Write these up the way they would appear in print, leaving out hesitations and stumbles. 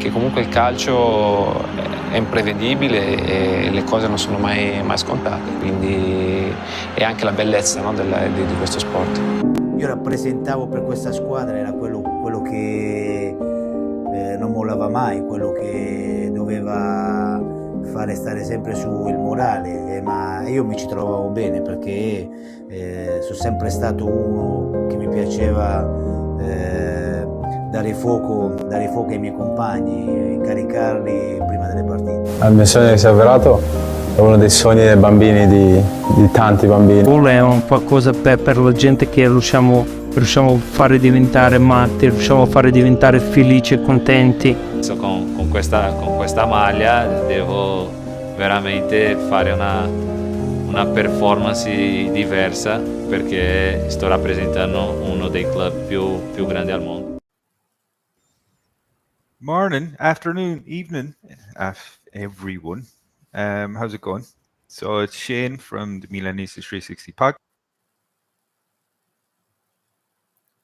perché comunque il calcio è imprevedibile e le cose non sono mai scontate, quindi è anche la bellezza, no, di questo sport. Io rappresentavo per questa squadra, era quello che non mollava mai, quello che doveva fare stare sempre su il morale, ma io mi ci trovavo bene perché sono sempre stato uno che mi piaceva dare fuoco ai miei compagni, caricarli prima delle partite. Il mio sogno che si è avverato è uno dei sogni dei bambini, di tanti bambini. Il gol è un qualcosa per la gente che riusciamo a fare diventare matti, riusciamo a fare diventare felici e contenti. Con questa maglia devo veramente fare una performance diversa perché sto rappresentando uno dei club più grandi al mondo. Morning, afternoon, evening, everyone. How's it going? So it's Shane from the Milan 360 podcast.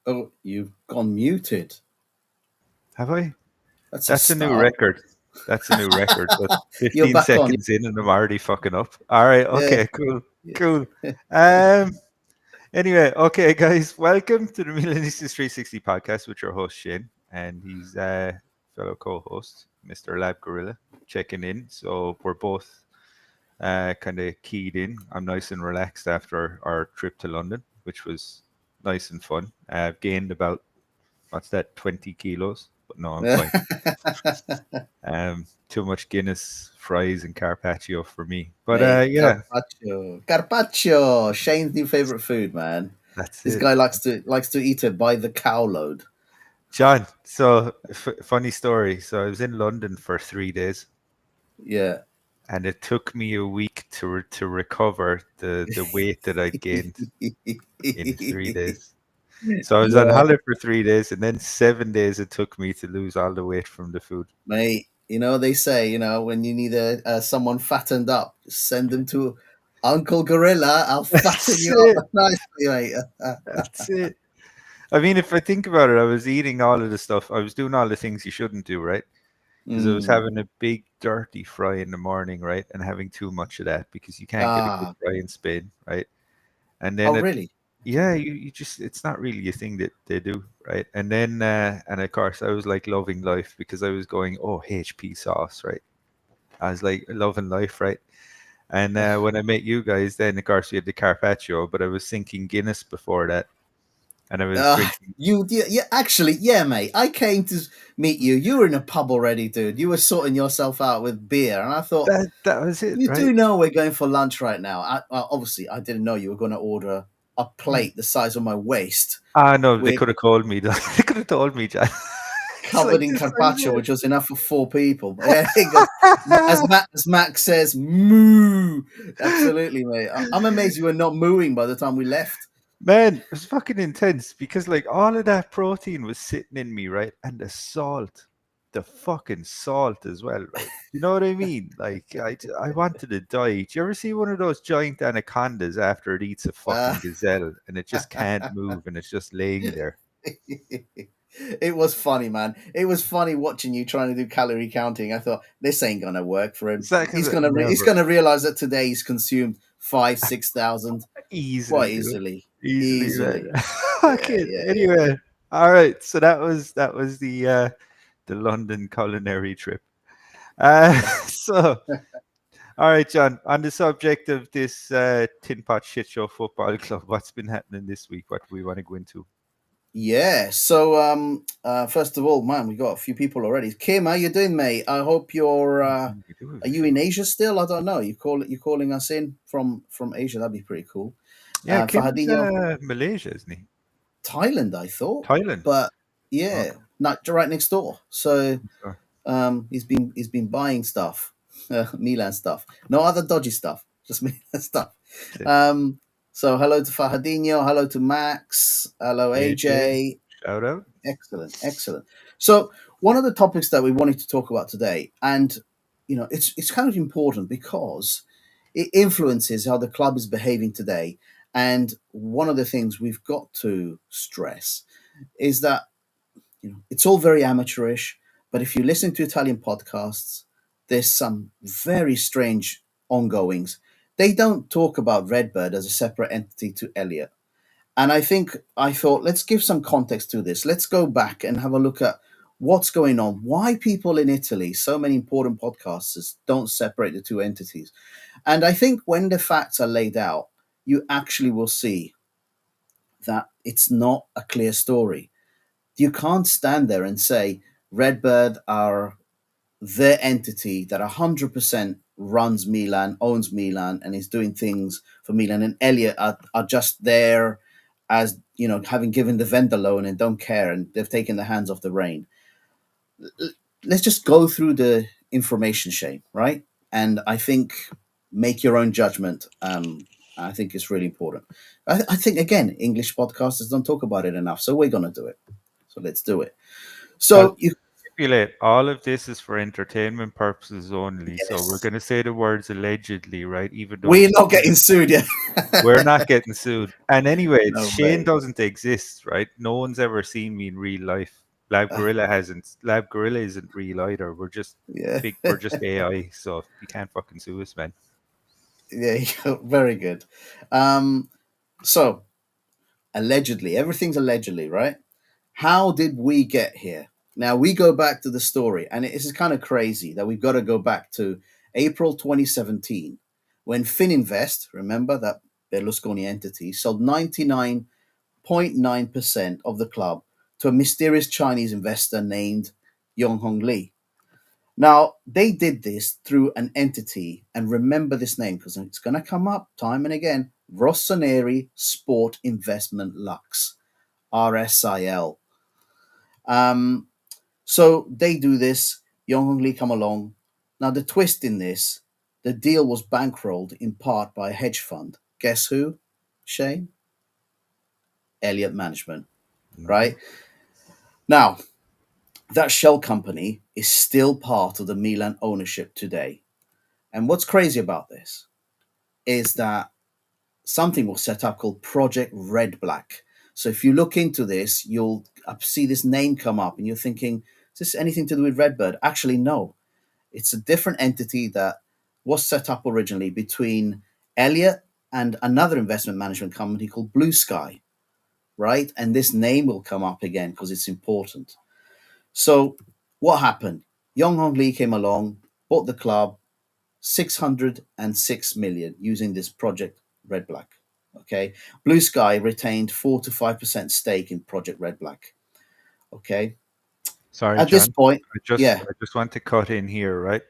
Oh, you've gone muted. Have I? That's a new record. That's a new record. But You're 15 back seconds in and I'm already fucking up. All right. Okay, Yeah. cool. Anyway, okay, guys, welcome to the Milan 360 podcast with your host, Shane, and his fellow co-host, Mr. Lab Gorilla, checking in. So we're both kind of keyed in. I'm nice and relaxed after our trip to London, which was nice and fun. I've gained about, 20 kilos? But no, I'm fine. Too much Guinness, fries, and Carpaccio for me. But yeah, Carpaccio, Shane's new favorite food, man. This guy likes to eat it by the cow load. John, so funny story. So I was in London for 3 days. Yeah. And it took me a week to recover the weight that I gained in 3 days. So I was on holiday for 3 days, and then 7 days it took me to lose all the weight from the food. Mate, they say, when you need someone fattened up, send them to Uncle Gorilla. I'll fatten you up nicely, mate. That's it. I mean, if I think about it, I was eating all of the stuff. I was doing all the things you shouldn't do, right? Because I was having a big dirty fry in the morning, right? And having too much of that because you can't get a good fry in Spain, right? And then really? Yeah, you just, it's not really a thing that they do, right? And then and of course I was like loving life because I was going, oh, HP sauce, right? I was like loving life, right? And when I met you guys, then of course we had the Carpaccio, but I was thinking Guinness before that. And I was drinking. Mate. I came to meet you. You were in a pub already, dude. You were sorting yourself out with beer, and I thought that was it. You right? do know we're going for lunch right now. Obviously, I didn't know you were going to order a plate the size of my waist. No, they could have called me. They could have told me, John. Covered in carpaccio, which was enough for 4 people. As Max says, moo. Absolutely, mate. I'm amazed you were not mooing by the time we left. Man, it was fucking intense because like all of that protein was sitting in me, right? And the fucking salt as well, right? You know what I mean? Like I wanted to die. Do you ever see one of those giant anacondas after it eats a fucking gazelle and it just can't move and it's just laying there? It was funny, man. It was funny watching you trying to do calorie counting. I thought this ain't gonna work for him. He's gonna realize that today he's consumed 5,000-6,000 easily. Okay. Anyway, all right. So that was the London culinary trip. So, all right, John. On the subject of this Tin Pot Shit Show Football Club, what's been happening this week? What do we want to go into? Yeah. So, first of all, man, we got a few people already. Kim, how you doing, mate? I hope you're. Are you in Asia still? I don't know. You're calling us in from Asia. That'd be pretty cool. Yeah, Kim's Malaysia, isn't he? Thailand, I thought. Thailand, but yeah, not right next door. So, he's been buying stuff, Milan stuff, no other dodgy stuff, just Milan stuff. So hello to Fahadinho, hello to Max, hello AJ. Shout out. Excellent. So one of the topics that we wanted to talk about today, and it's kind of important because it influences how the club is behaving today. And one of the things we've got to stress is that it's all very amateurish. But if you listen to Italian podcasts, there's some very strange ongoings. They don't talk about Redbird as a separate entity to Elliott. And I thought, let's give some context to this. Let's go back and have a look at what's going on. Why people in Italy, so many important podcasters, don't separate the two entities. And I think when the facts are laid out, you actually will see that it's not a clear story. You can't stand there and say Redbird are their entity that 100% runs Milan, owns Milan, and is doing things for Milan, and Elliott are just there as, you know, having given the vendor loan and don't care, and they've taken their hands off the rein. Let's just go through the information, Shane, right? And I think make your own judgment. I think it's really important. I think, again, English podcasters don't talk about it enough, so we're going to do it. So let's do it. So you stipulate all of this is for entertainment purposes only. Yes. So we're going to say the words allegedly, right? Even though we're not getting sued yet. we're not getting sued. And anyway, No Shane way. doesn't exist, right? No one's ever seen me in real life. Lab Gorilla hasn't. Lab Gorilla isn't real either. We're just Yeah. we're just AI, so you can't fucking sue us, man. Yeah, very good. So allegedly, everything's allegedly, right? How did we get here? Now we go back to the story, and it is kind of crazy that we've got to go back to April 2017 when Fininvest, remember that Berlusconi entity, sold 99.9% of the club to a mysterious Chinese investor named Yonghong Li. Now, they did this through an entity, and remember this name because it's going to come up time and again, Rossoneri Sport Investment Lux, RSIL. So they do this, Yonghong Li come along. Now, the twist in this, the deal was bankrolled in part by a hedge fund. Guess who, Shane? Elliott Management, right? Now, that shell company is still part of the Milan ownership today. And what's crazy about this is that something was set up called Project Red Black. So if you look into this, you'll see this name come up and you're thinking, is this anything to do with Redbird? Actually, no. It's a different entity that was set up originally between Elliott and another investment management company called Blue Sky, right? And this name will come up again because it's important. So what happened? Yonghong Li came along, bought the club, 606 million using this Project Red Black. Okay. Blue Sky retained 4 to 5% stake in Project Red Black. Okay. Sorry, At John. this point, I just want to cut in here, right?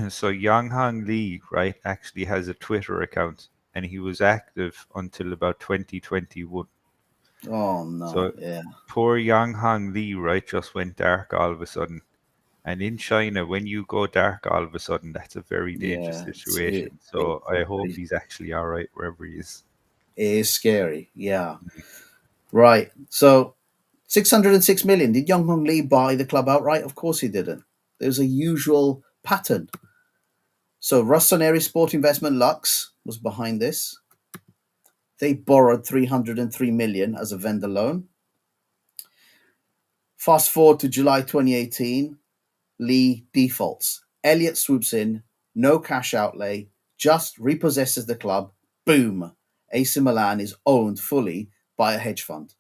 So Yonghong Li, right, actually has a Twitter account, and he was active until about 2021. oh no, So yeah, poor Yonghong Li, right, just went dark all of a sudden. And in China, when you go dark all of a sudden, that's a very dangerous situation. So I hope he's actually all right wherever he is. It is scary. Yeah. Right. So 606 million. Did Yonghong Li buy the club outright? Of course he didn't. There's a usual pattern. So Rossoneri Sport Investment Lux was behind this. They borrowed 303 million as a vendor loan. Fast forward to July 2018, Li defaults. Elliott swoops in, no cash outlay, just repossesses the club. Boom. AC Milan is owned fully by a hedge fund.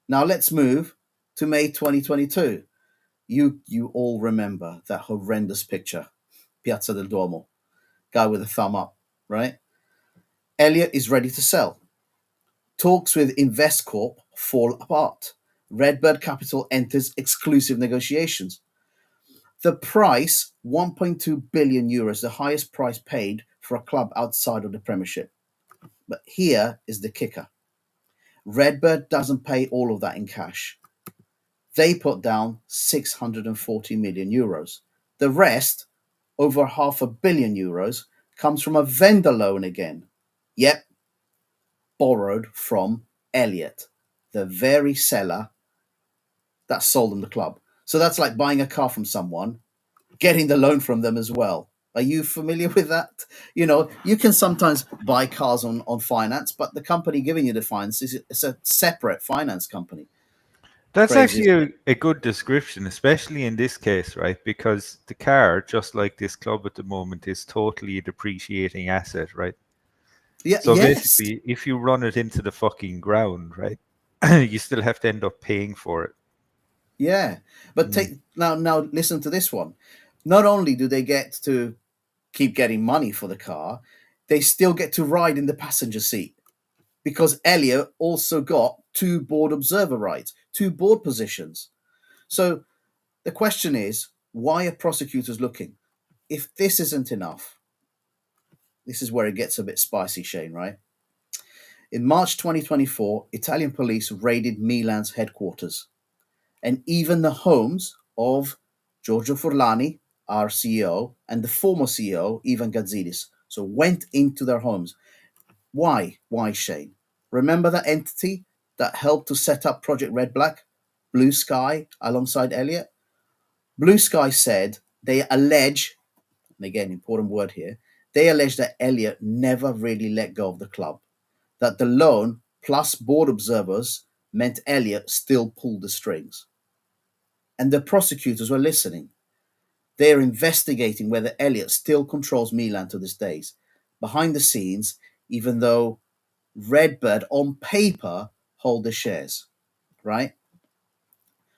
Now let's move to May 2022. You all remember that horrendous picture, Piazza del Duomo, guy with a thumb up, right? Elliott is ready to sell. Talks with InvestCorp fall apart. Redbird Capital enters exclusive negotiations. The price, 1.2 billion euros, the highest price paid for a club outside of the Premiership. But here is the kicker. Redbird doesn't pay all of that in cash. They put down 640 million euros. The rest, over €500 million, comes from a vendor loan again. Yep, borrowed from Elliott, the very seller that sold them the club. So that's like buying a car from someone, getting the loan from them as well. Are you familiar with that? You know, you can sometimes buy cars on finance, but the company giving you the finance is a separate finance company. That's Crazy, isn't actually a good description, especially in this case, right? Because the car, just like this club at the moment, is totally a depreciating asset, right? Yeah, So yes. basically, if you run it into the fucking ground, right, you still have to end up paying for it. Yeah. But now listen to this one. Not only do they get to keep getting money for the car, they still get to ride in the passenger seat because Elliott also got 2 board observer rights, 2 board positions. So the question is, why are prosecutors looking? If this isn't enough, this is where it gets a bit spicy, Shane, right? In March 2024, Italian police raided Milan's headquarters and even the homes of Giorgio Furlani, our CEO, and the former CEO, Ivan Gazidis. So went into their homes. Why? Why, Shane? Remember that entity that helped to set up Project Red Black, Blue Sky, alongside Elliott? Blue Sky said they allege, and again, important word here, they allege that Elliott never really let go of the club, that the loan plus board observers meant Elliott still pulled the strings. And the prosecutors were listening. They are investigating whether Elliott still controls Milan to this day, behind the scenes, even though Redbird on paper hold the shares, right?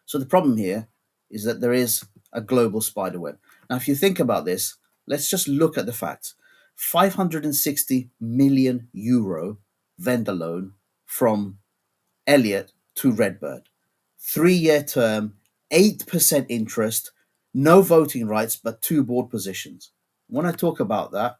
So the problem here is that there is a global spider web. Now, if you think about this, let's just look at the facts. 560 million euro vendor loan from Elliott to Redbird. 3-year term, 8% interest, no voting rights, but 2 board positions. When I talk about that,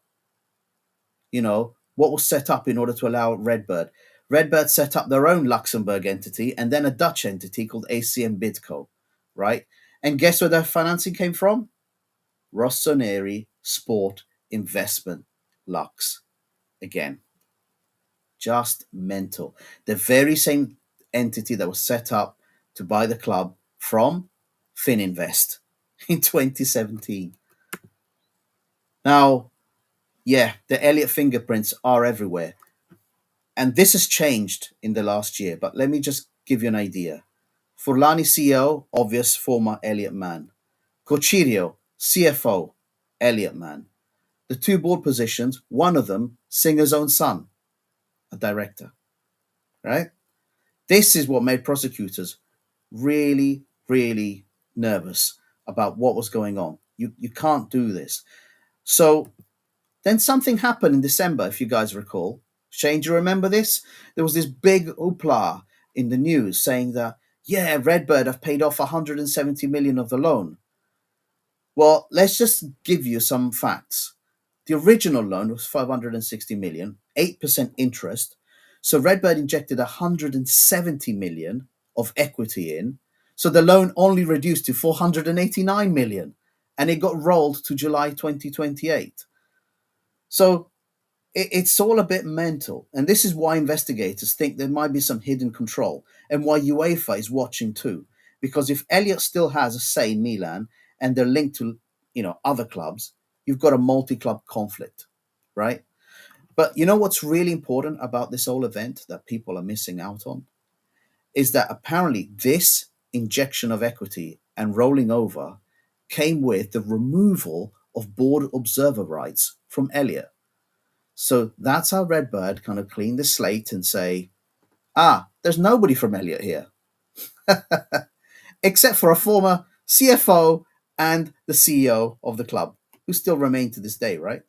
what was set up in order to allow Redbird? Redbird set up their own Luxembourg entity and then a Dutch entity called ACM Bidco, right? And guess where their financing came from? Rossoneri Sport Investment Lux. Again, just mental. The very same entity that was set up to buy the club from Fininvest in 2017. Now, yeah, the Elliott fingerprints are everywhere. And this has changed in the last year, but let me just give you an idea. Furlani CEO, obvious former Elliott man. Cochirio, CFO, Elliott man. The 2 board positions, one of them, Singer's own son, a director, right? This is what made prosecutors really, really nervous about what was going on. You can't do this. So then something happened in December, if you guys recall. Shane, do you remember this? There was this big hoopla in the news saying that, yeah, Redbird have paid off 170 million of the loan. Well, let's just give you some facts. The original loan was 560 million, 8% interest. So Redbird injected 170 million of equity in. So the loan only reduced to 489 million and it got rolled to July 2028. So it's all a bit mental. And this is why investigators think there might be some hidden control and why UEFA is watching too. Because if Elliott still has a say in Milan and they're linked to, other clubs, you've got a multi-club conflict, right? But you know what's really important about this whole event that people are missing out on? Is that apparently this injection of equity and rolling over came with the removal of board observer rights from Elliott. So that's how Redbird kind of clean the slate and say, there's nobody from Elliott here, except for a former CFO and the CEO of the club, who still remain to this day, right?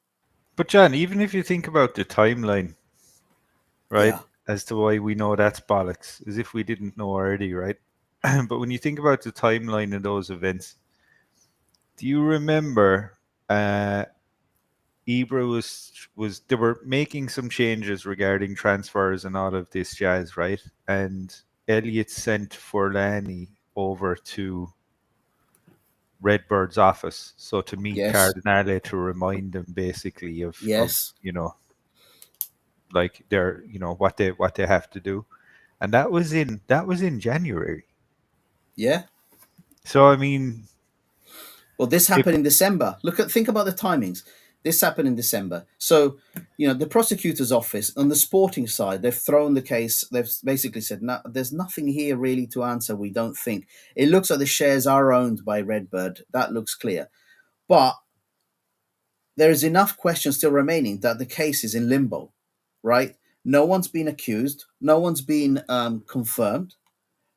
But John, even if you think about the timeline, right, Yeah. as to why we know that's bollocks, as if we didn't know already, right? But when you think about the timeline of those events, do you remember Ibra was they were making some changes regarding transfers and all of this jazz, right? And Elliott sent Forlani over to Redbird's office, so to meet Yes. Cardinale to remind them basically of Yes. like their what they have to do, and that was in January. Yeah. So I mean, Well, this if happened in December. Think about the timings. This happened in December. So, the prosecutor's office on the sporting side, they've thrown the case. They've basically said, no, there's nothing here really to answer. We don't think. It looks like the shares are owned by Redbird. That looks clear. But there is enough questions still remaining that the case is in limbo, right? No one's been accused. No one's been confirmed.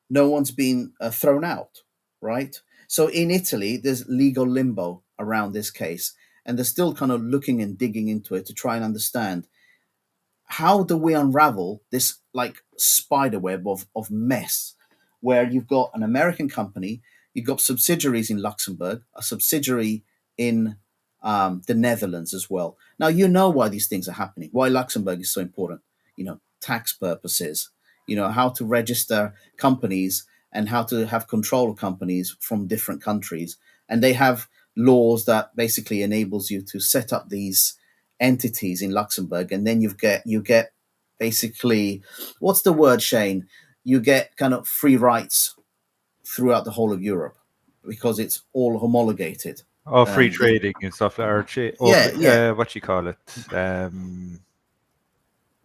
No one's been thrown out, right? So in Italy, there's legal limbo around this case, and they're still kind of looking and digging into it to try and understand how do we unravel this like spider web of mess where you've got an American company, you've got subsidiaries in Luxembourg, a subsidiary in the Netherlands as well. Now, why these things are happening, why Luxembourg is so important, tax purposes, how to register companies and how to have control of companies from different countries. And they have laws that basically enables you to set up these entities in Luxembourg, and then you get basically, what's the word, Shane? You get kind of free rights throughout the whole of Europe because it's all homologated. Oh, free trading and stuff like that. What you call it?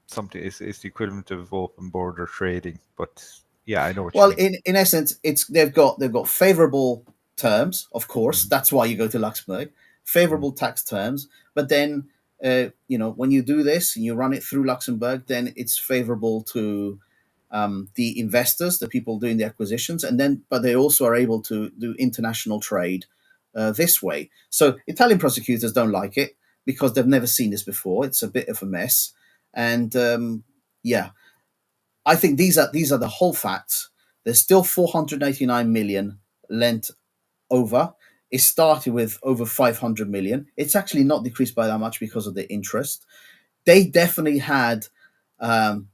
Something is the equivalent of open border trading, but yeah, I know what you mean. In essence, they've got favorable terms, of course. That's why you go to Luxembourg. Favorable tax terms, but then when you do this and you run it through Luxembourg, then it's favorable to the investors, the people doing the acquisitions, but they also are able to do international trade this way. So Italian prosecutors don't like it because they've never seen this before. It's a bit of a mess, and I think these are the whole facts. There's still 489 million lent over. It started with over 500 million. It's actually not decreased by that much because of the interest. They definitely had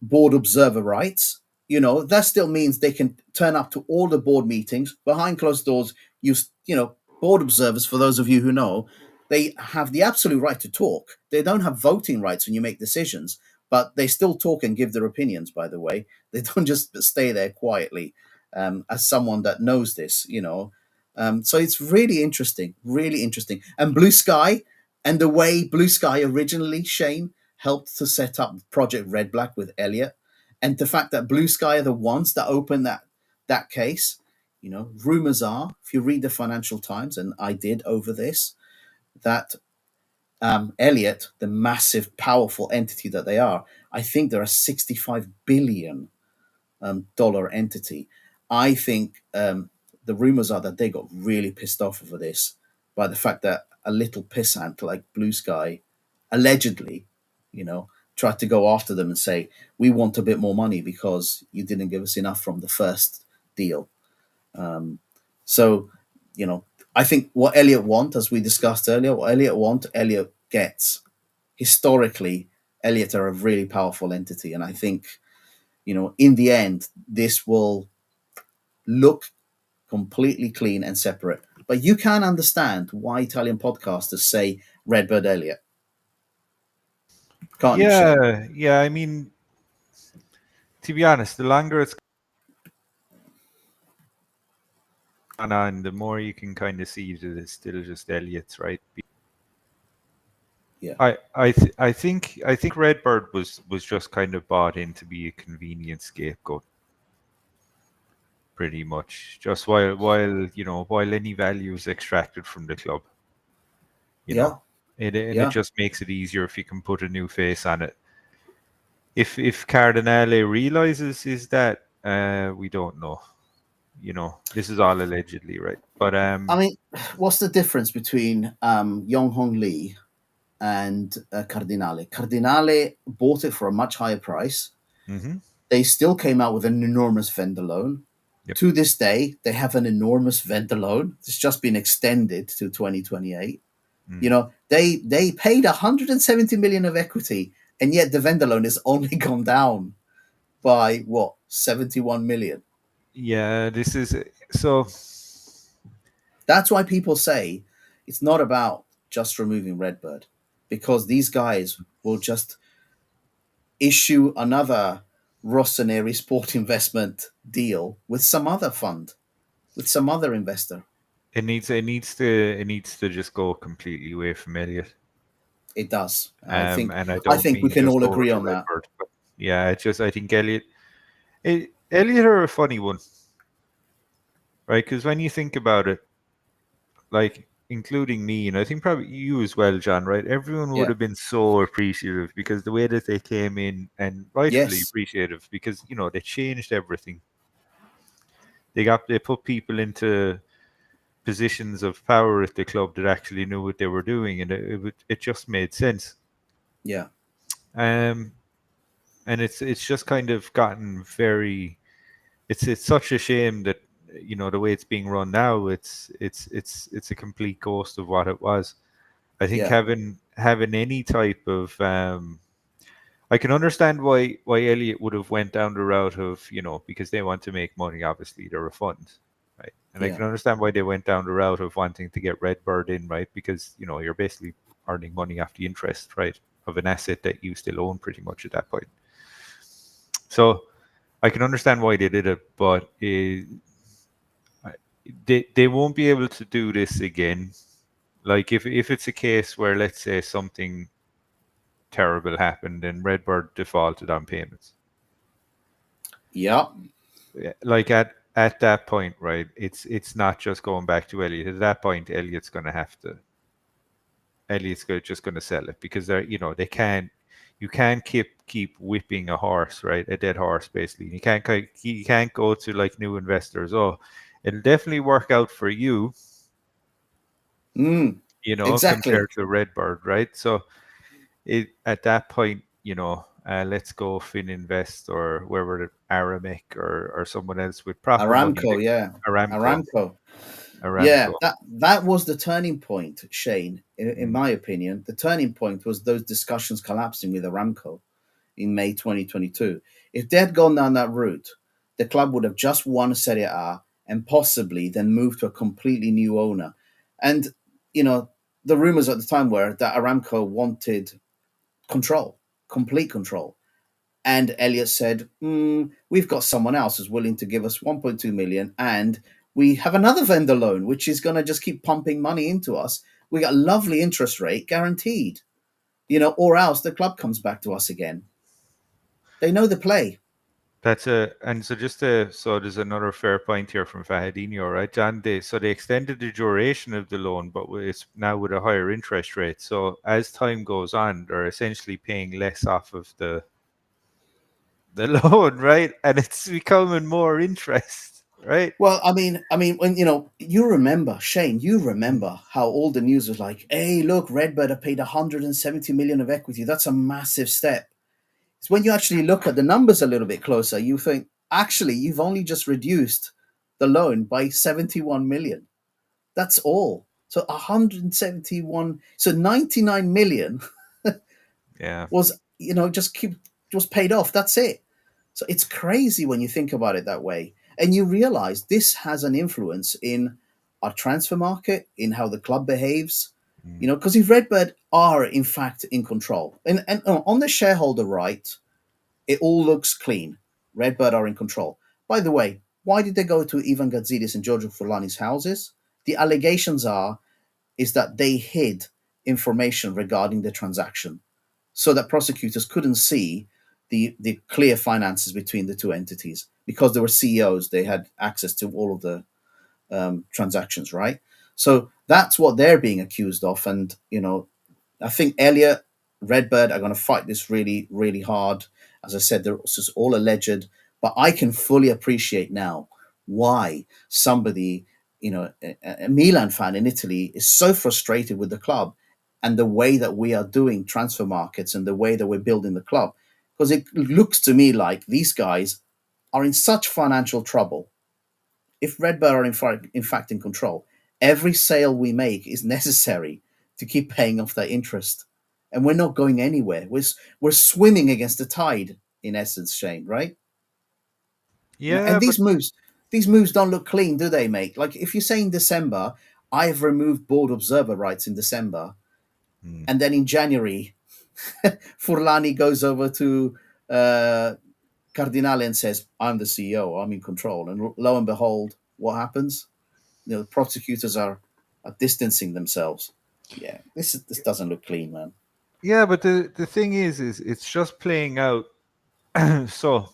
board observer rights. That still means they can turn up to all the board meetings behind closed doors. Board observers, for those of you who know, they have the absolute right to talk. They don't have voting rights when you make decisions, but they still talk and give their opinions, by the way. They don't just stay there quietly as someone that knows this, So it's really interesting, really interesting. And Blue Sky, and the way Blue Sky originally, Shane, helped to set up Project Red Black with Elliott, and the fact that Blue Sky are the ones that opened that case. Rumors are, if you read the Financial Times, and I did over this, that Elliott, the massive, powerful entity that they are, I think they're a $65 billion dollar entity. I think the rumors are that they got really pissed off over this by the fact that a little pissant like Blue Sky allegedly, tried to go after them and say, we want a bit more money because you didn't give us enough from the first deal. So, I think what Elliott want, as we discussed earlier, Elliott gets. Historically, Elliott are a really powerful entity. And I think, in the end, this will look completely clean and separate. But you can understand why Italian podcasters say Redbird Elliott. Can't you, Shane? Yeah. I mean, to be honest, the longer it's gone on, the more you can kind of see that it's still just Elliott's, right? Yeah. I think Redbird was just kind of bought in to be a convenient scapegoat, pretty much. Just while any value is extracted from the club, it just makes it easier if you can put a new face on it. If Cardinale realizes is that we don't know. This is all allegedly, right? But I mean, what's the difference between Yong Hong Lee and Cardinale? Cardinale bought it for a much higher price. Mm-hmm. They still came out with an enormous vendor loan. Yep. To this day, they have an enormous vendor loan. It's just been extended to 2028. They paid 170 million of equity, and yet the vendor loan has only gone down by 71 million. Yeah, this is so. That's why people say it's not about just removing Redbird, because these guys will just issue another Rossoneri sport investment deal with some other fund, with some other investor. It needs to just go completely away from Elliott. It does. I And I I don't think we mean can just all over agree to on that. Redbird. But yeah, it's just I think Elliott are a funny one, right? Because when you think about it, like including me, and I think probably you as well, John, right? Everyone would Yeah. have been so appreciative because the way that they came in, and rightfully Yes. appreciative because they changed everything. They put people into positions of power at the club that actually knew what they were doing, and it just made sense. Yeah. Um, and it's just kind of gotten very. It's such a shame that the way it's being run now, it's a complete ghost of what it was. I think Yeah. having any type of I can understand why Elliott would have went down the route of because they want to make money. Obviously, they're a fund, right? And I Yeah. can understand why they went down the route of wanting to get Redbird in, right? Because you're basically earning money off the interest, right, of an asset that you still own pretty much at that point. So I can understand why they did it, but they won't be able to do this again. Like if it's a case where let's say something terrible happened and Redbird defaulted on payments. Yeah. Like at that point, right? It's not just going back to Elliott. At that point, just going to sell it because they can't. You can't keep whipping a horse, right? A dead horse, basically. You can't go to like new investors. Oh, it'll definitely work out for you, Mm, exactly. compared to Redbird, right? So at that point, let's go Fininvest or wherever Aramek or someone else with proper money. Aramco, yeah. Aramco, Aramco. Yeah, Aramco. that was the turning point, Shane, in Mm, my opinion. The turning point was those discussions collapsing with Aramco in May 2022. If they had gone down that route, the club would have just won Serie A and possibly then moved to a completely new owner. And, you know, the rumors at the time were that Aramco wanted control, complete control. And Elliott said, we've got someone else who's willing to give us 1.2 million, and we have another vendor loan, which is going to just keep pumping money into us. We got a lovely interest rate guaranteed, or else the club comes back to us again. They know the play. and so so there's another fair point here from Fahadinho, right, John? They extended the duration of the loan, but it's now with a higher interest rate. So as time goes on, they're essentially paying less off of the loan, right? And it's becoming more interest, right? Well, I mean, when you remember, Shane, you remember how all the news was like, "Hey, look, Redbird have paid 170 million of equity. That's a massive step." It's when you actually look at the numbers a little bit closer, you think, actually, you've only just reduced the loan by 71 million. That's all. So 171, so 99 million Yeah. was, just paid off. That's it. So it's crazy when you think about it that way. And you realize this has an influence in our transfer market, in how the club behaves. Mm. Because if Redbird are in fact in control, and on the shareholder right, it all looks clean. Redbird are in control. By the way, why did they go to Ivan Gazidis and Giorgio Furlani's houses? The allegations is that they hid information regarding the transaction so that prosecutors couldn't see the clear finances between the two entities because they were CEOs. They had access to all of the transactions, right? So that's what they're being accused of. And, I think Elliott, Redbird are going to fight this really, really hard. As I said, this is all alleged, but I can fully appreciate now why somebody, a Milan fan in Italy is so frustrated with the club and the way that we are doing transfer markets and the way that we're building the club. Because it looks to me like these guys are in such financial trouble. If Redbird are in fact in control, every sale we make is necessary to keep paying off that interest, and we're not going anywhere. We're swimming against the tide, in essence, Shane. Right? Yeah, And but these moves don't look clean, do they, mate? Like if you say in December, I've removed board observer rights in December, mm, and then in January, Furlani goes over to Cardinale and says, "I'm the CEO, I'm in control," and lo and behold, what happens? The prosecutors are distancing themselves. Yeah, this doesn't look clean, man. Yeah, but the thing is it's just playing out. So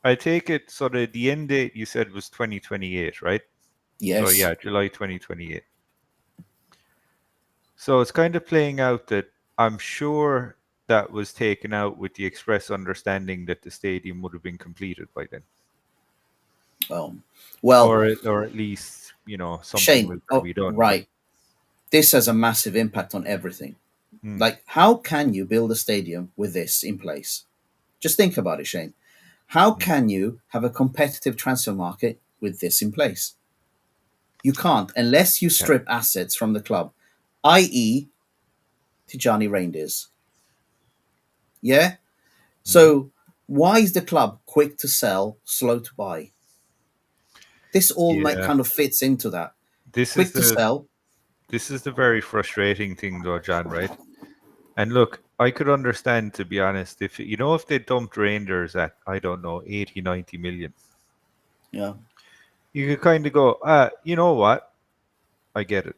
I take it. So the end date you said was 2028, right? So Yes. yeah, July 2028. So it's kind of playing out that I'm sure that was taken out with the express understanding that the stadium would have been completed by then, Well, or at least something Shane. was going to Oh, be done. But right. This has a massive impact on everything. mm, Like, how can you build a stadium with this in place? Just think about it, Shane. How mm, can you have a competitive transfer market with this in place? You can't unless you yeah, strip assets from the club, i.e., Tijani Reindeers. Yeah? mhm. So, why is the club quick to sell, slow to buy? This all Yeah. kind of fits into that. This is Quick to the sell. this is the very frustrating thing, though, John. Right? And look, I could understand, to be honest, if they dumped Rangers at, I don't know, 80, 90 million, Yeah. you could kind of go, you know what? I get it,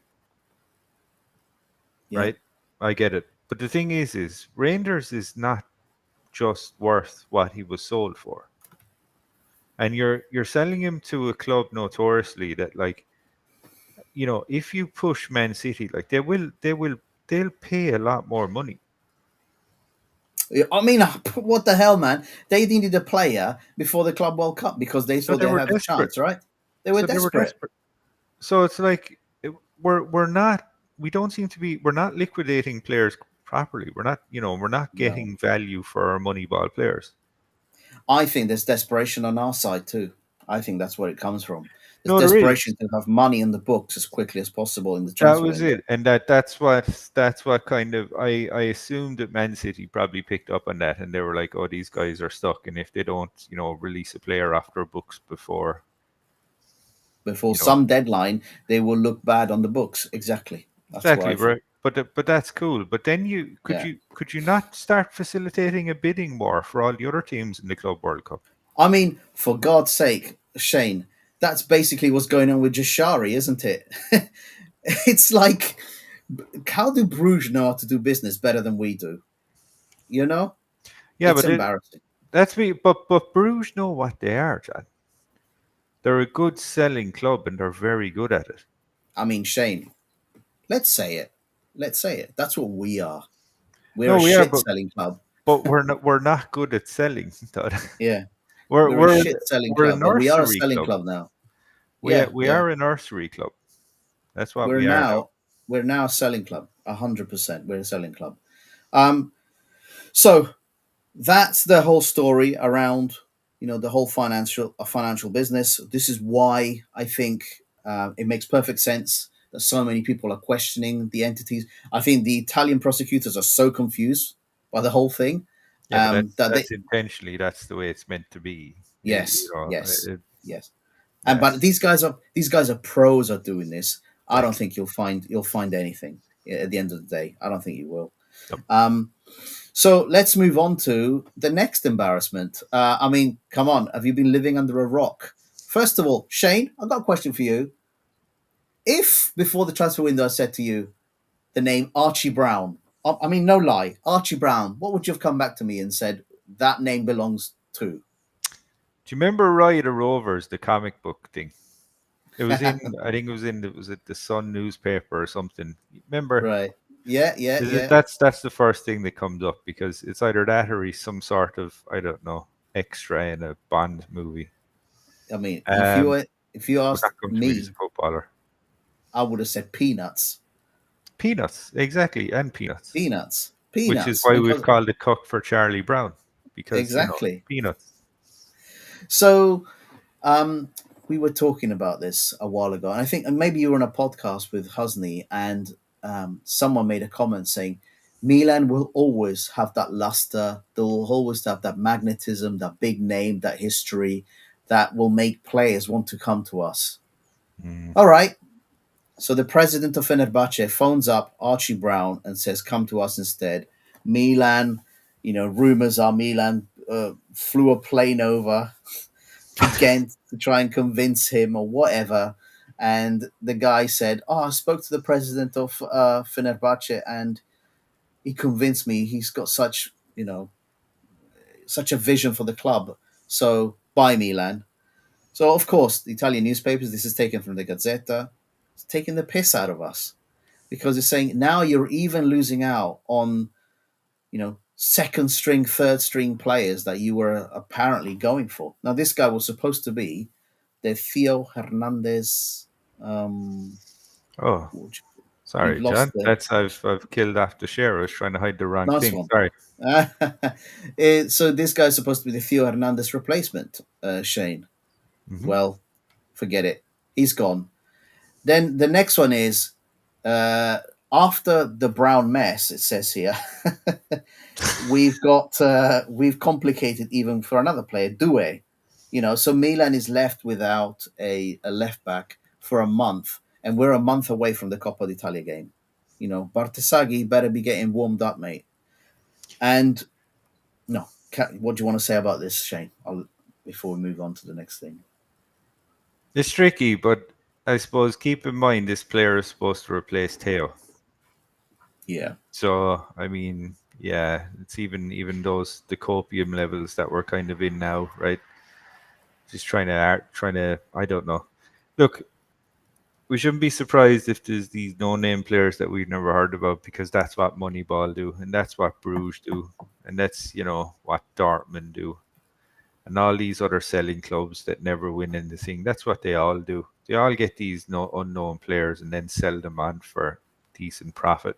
Yeah. right? I get it. But the thing is Rangers is not just worth what he was sold for. And you're selling him to a club notoriously that, like, if you push Man City, like they'll pay a lot more money. I mean, what the hell, man? They needed a player before the Club World Cup because they So thought they they'd were have a desperate. chance, right? They were So they were desperate. desperate. So it's like we're not we don't seem to be we're not liquidating players properly. We're not No. getting value for our Moneyball players. I think there's desperation on our side too. I think that's where it comes from. There's No, there is. desperation to have money in the books as quickly as possible in the That transfer was window. it, and that's what kind of I assumed that Man City probably picked up on that, and they were like, "Oh, these guys are stuck, and if they don't, release a player after books before, Before you know, some deadline, they will look bad on the books. Exactly. That's what exactly I think. right." But that's cool. But then you could Yeah. you could you not start facilitating a bidding war for all the other teams in the Club World Cup? I mean, for God's sake, Shane, that's basically what's going on with Jashari, isn't it? It's like, how do Bruges know how to do business better than we do? You know, Yeah, it's but embarrassing. that's me. But Bruges know what they are, John. They're a good selling club, and they're very good at it. I mean, Shane, let's say it. Let's say it. That's what we are. We're No, a we are, shit but selling club. we're not good at selling. Todd. Yeah, we're we're a we're shit selling we're a club, but we are a nursery selling club. club now. We Yeah, we yeah. are a nursery club. That's what We're we are now. now we're now a selling club. 100%. We're a selling club. Um, so that's the whole story around the whole financial business. This is why I think it makes perfect sense that so many people are questioning the entities. I think the Italian prosecutors are so confused by the whole thing Yeah, but that's that they that's intentionally. That's the way it's meant to be. yes, yes, It, yes. And yeah. but these guys are pros at doing this. I don't Exactly. think you'll find anything at the end of the day. I don't think you will. Yep. So let's move on to the next embarrassment. I mean, come on, have you been living under a rock? First of all, Shane, I've got a question for you. If before the transfer window I said to you the name Archie Brown, I mean, no lie, Archie Brown, what would you have come back to me and said that name belongs to? Do you remember Riot of Rovers, the comic book thing? It was in. I think it was at the Sun newspaper or something. Remember? Right. Yeah, yeah, Is it yeah. that's the first thing that comes up because it's either that or he's some sort of, I don't know, extra in a Bond movie. I mean, Um, if you would not asked come to me as a me, footballer. I would have said peanuts. Peanuts, exactly, and peanuts, Peanuts. which is Peanuts. why we've Because called it Cook for Charlie Brown because exactly. peanuts. So we were talking about this a while ago, and I think and maybe you were on a podcast with Husney, and someone made a comment saying Milan will always have that luster. They'll always have that magnetism, that big name, that history that will make players want to come to us. Mm. All right. So the president of Fenerbahce phones up Archie Brown and says, "Come to us instead." Milan, rumors are Milan flew a plane over to Ghent to try and convince him or whatever. And the guy said, "Oh, I spoke to the president of Fenerbahce, and he convinced me he's got such such a vision for the club. So buy Milan. So of course, the Italian newspapers, this is taken from the Gazzetta, it's taking the piss out of us because it's saying now you're even losing out on second string, third string players that you were apparently going for. Now this guy was supposed to be the Theo Hernandez. Oh, You've sorry, lost John. the That's I've killed off the share. I was trying to hide the wrong nice thing. one. Sorry. So this guy's supposed to be the Theo Hernandez replacement, Shane. Mhm. Well, forget it. He's gone. Then the next one is after the brown mess. It says here we've complicated even for another player, Due. So Milan is left without a left back for a month, and we're a month away from the Coppa d'Italia game. Bartesaghi better be getting warmed up, mate. And no, what do you want to say about this, Shane? Before we move on to the next thing. It's tricky, but I suppose keep in mind this player is supposed to replace Theo. Yeah. So I mean, yeah, it's even those the copium levels that we're kind of in now, right? Just trying to I don't know. Look, we shouldn't be surprised if there's these no-name players that we've never heard about because that's what Moneyball do, and that's what Bruges do, and that's what Dortmund do, and all these other selling clubs that never win anything. That's what they all do. They all get these unknown players and then sell them on for decent profit.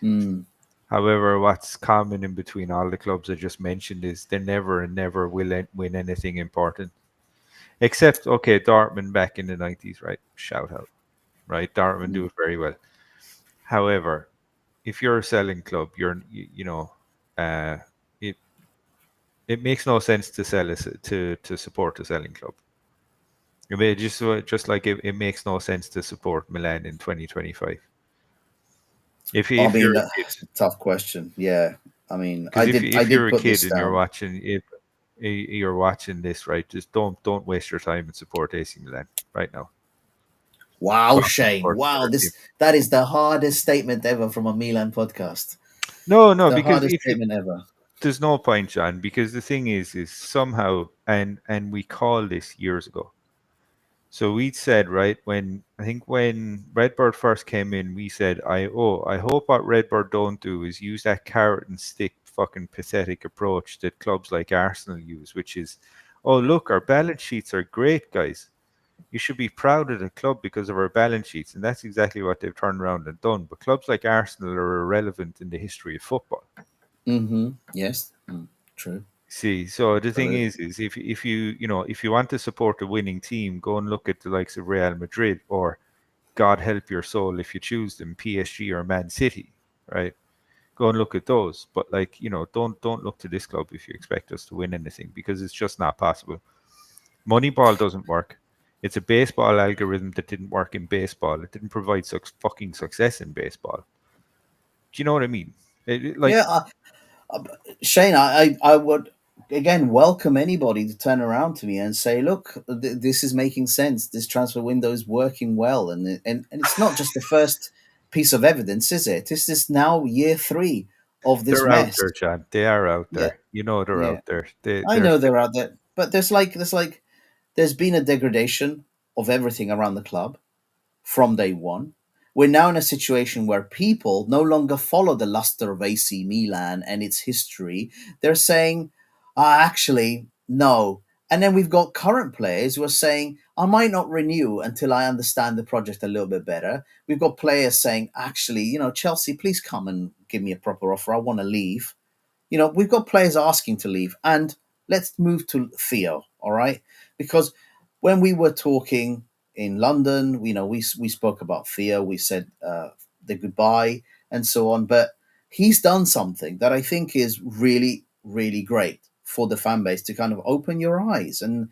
Mm. However, what's common in between all the clubs I just mentioned is they never and never will win anything important. Except, okay, Dortmund back in the 90s, right? Shout out, right? Dortmund do it very well. However, if you're a selling club, uh, it makes no sense to to support a selling club. I mean, just like it makes no sense to support Milan in 2025. If I if mean, you're a kid, that's a tough question. Yeah. I mean, because I if did you're a put kid this and you're down. watching it, you're watching this, right? Just don't waste your time and support AC Milan right now. Wow, Go Shane. support Wow, another team. that is the hardest statement ever from a Milan podcast. No, The because hardest if you statement ever. there's no point, John, because the thing is somehow, and we called this years ago. So we said, right, when Redbird first came in, we said, I hope what Redbird don't do is use that carrot and stick fucking pathetic approach that clubs like Arsenal use, which is, oh look, our balance sheets are great, guys. You should be proud of the club because of our balance sheets, and that's exactly what they've turned around and done. But clubs like Arsenal are irrelevant in the history of football. Mm-hmm. Yes. True. See, so the thing Absolutely. is if you want to support a winning team, go and look at the likes of Real Madrid, or God help your soul if you choose them, PSG or Man City, right? Go and look at those. But don't look to this club if you expect us to win anything because it's just not possible. Moneyball doesn't work. It's a baseball algorithm that didn't work in baseball. It didn't provide fucking success in baseball. Do you know what I mean? Yeah, Shane, I would again welcome anybody to turn around to me and say, look, this is making sense. This transfer window is working well, and it's not just the first piece of evidence, is it? This is now year 3 of this they're out mess. there, John. They are out Yeah, there. You know they're yeah. out there. I know they're out there, but there's been a degradation of everything around the club from day one. We're now in a situation where people no longer follow the luster of AC Milan and its history. They're saying, actually, no. And then we've got current players who are saying, I might not renew until I understand the project a little bit better. We've got players saying, actually, Chelsea, please come and give me a proper offer. I want to leave. We've got players asking to leave. And let's move to Theo, all right? Because when we were talking in London, we spoke about Theo. We said the goodbye and so on. But he's done something that I think is really, really great for the fan base to kind of open your eyes. And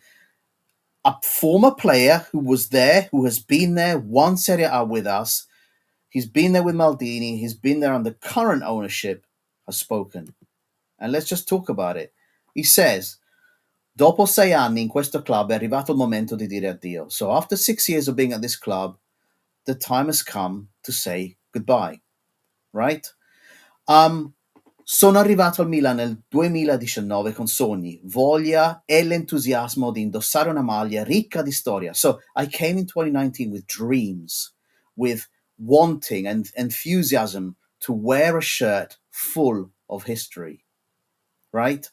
a former player who was there, who has been there, won Serie A with us, he's been there with Maldini, he's been there under current ownership, has spoken. And let's just talk about it. He says, dopo 6 anni in questo club è arrivato il momento di dire addio. So after 6 years of being at this club, the time has come to say goodbye, right? Sono arrivato al Milan nel 2019 con sogni, voglia e l'entusiasmo di indossare una maglia ricca di storia. So I came in 2019 with dreams, with wanting and enthusiasm to wear a shirt full of history, right?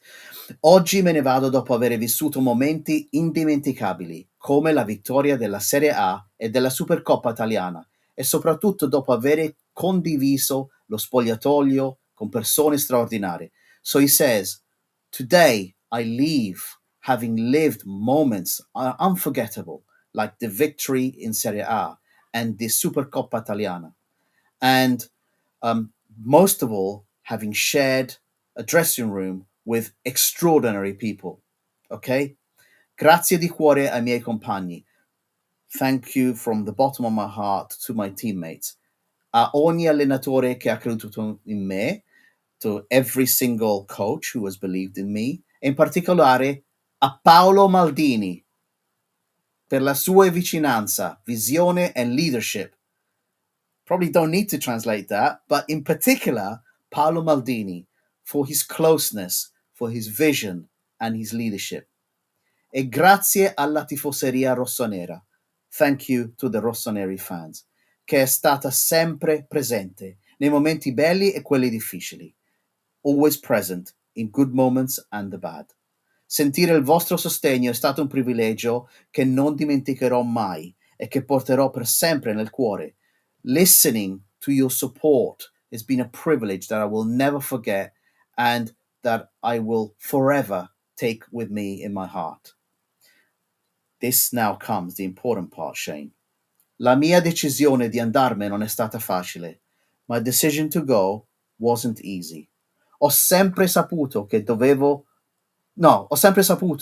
Oggi me ne vado dopo aver vissuto momenti indimenticabili, come la vittoria della Serie A e della Supercoppa italiana, e soprattutto dopo aver condiviso lo spogliatoio con persone straordinarie. So he says, today I leave having lived moments unforgettable, like the victory in Serie A and the Supercoppa Italiana. And most of all, having shared a dressing room with extraordinary people. Ok? Grazie di cuore ai miei compagni. Thank you from the bottom of my heart to my teammates. A ogni allenatore che ha creduto in me, to every single coach who has believed in me, e in particolare a Paolo Maldini per la sua vicinanza, visione and leadership. Probably don't need to translate that, but in particular, Paolo Maldini for his closeness, for his vision and his leadership. E grazie alla tifoseria rossonera. Thank you to the Rossoneri fans, che è stata sempre presente nei momenti belli e quelli difficili. Always present in good moments and the bad. Sentire il vostro sostegno è stato un privilegio che non dimenticherò mai e che porterò per sempre nel cuore. Listening to your support has been a privilege that I will never forget and that I will forever take with me in my heart. This now comes the important part, Shane. La mia decisione di andarmene non è stata facile. My decision to go wasn't easy. Ho sempre saputo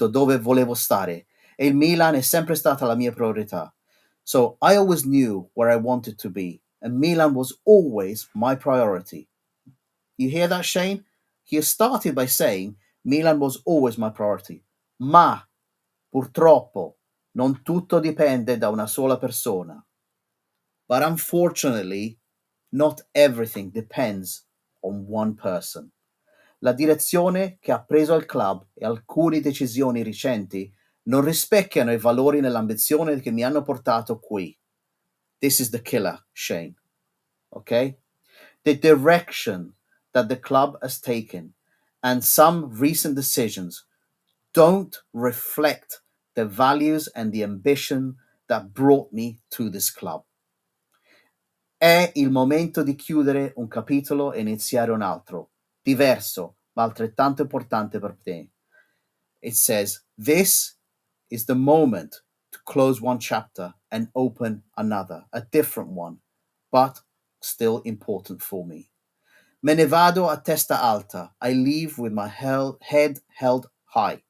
dove volevo stare e il Milan è sempre stata la mia priorità. So I always knew where I wanted to be, and Milan was always my priority. You hear that, Shane? He has started by saying Milan was always my priority. Ma, purtroppo, non tutto dipende da una sola persona. But unfortunately, not everything depends on one person. La direzione che ha preso il club e alcune decisioni recenti non rispecchiano i valori nell'ambizione che mi hanno portato qui. This is the killer, Shane. Okay? The direction that the club has taken and some recent decisions don't reflect the values and the ambition that brought me to this club. È il momento di chiudere un capitolo e iniziare un altro, diverso, ma altrettanto importante per te. It says, this is the moment to close one chapter and open another, a different one, but still important for me. Me ne vado a testa alta. I leave with my head held high,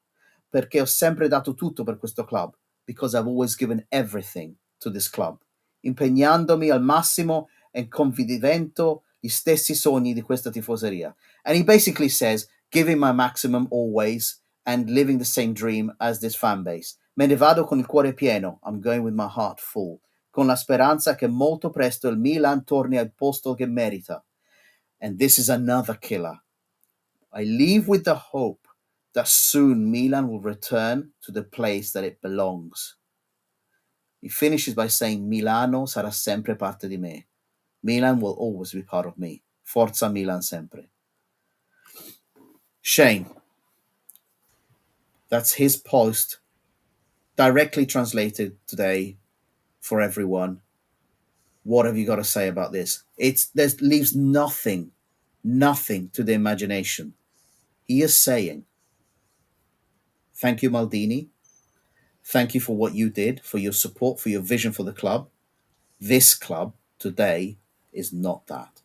perché ho sempre dato tutto per questo club, because I've always given everything to this club, impegnandomi al massimo e condividendo gli stessi sogni di questa tifoseria. And he basically says, giving my maximum always and living the same dream as this fan base. Me ne vado con il cuore pieno. I'm going with my heart full, con la speranza che molto presto il Milan torni al posto che merita. And this is another killer. I leave with the hope that soon Milan will return to the place that it belongs. He finishes by saying, Milano sarà sempre parte di me. Milan will always be part of me. Forza Milan sempre. Shane, that's his post, directly translated today for everyone. What have you got to say about this? There leaves nothing to the imagination. He is saying, thank you, Maldini. Thank you for what you did, for your support, for your vision for the club. This club today is not that.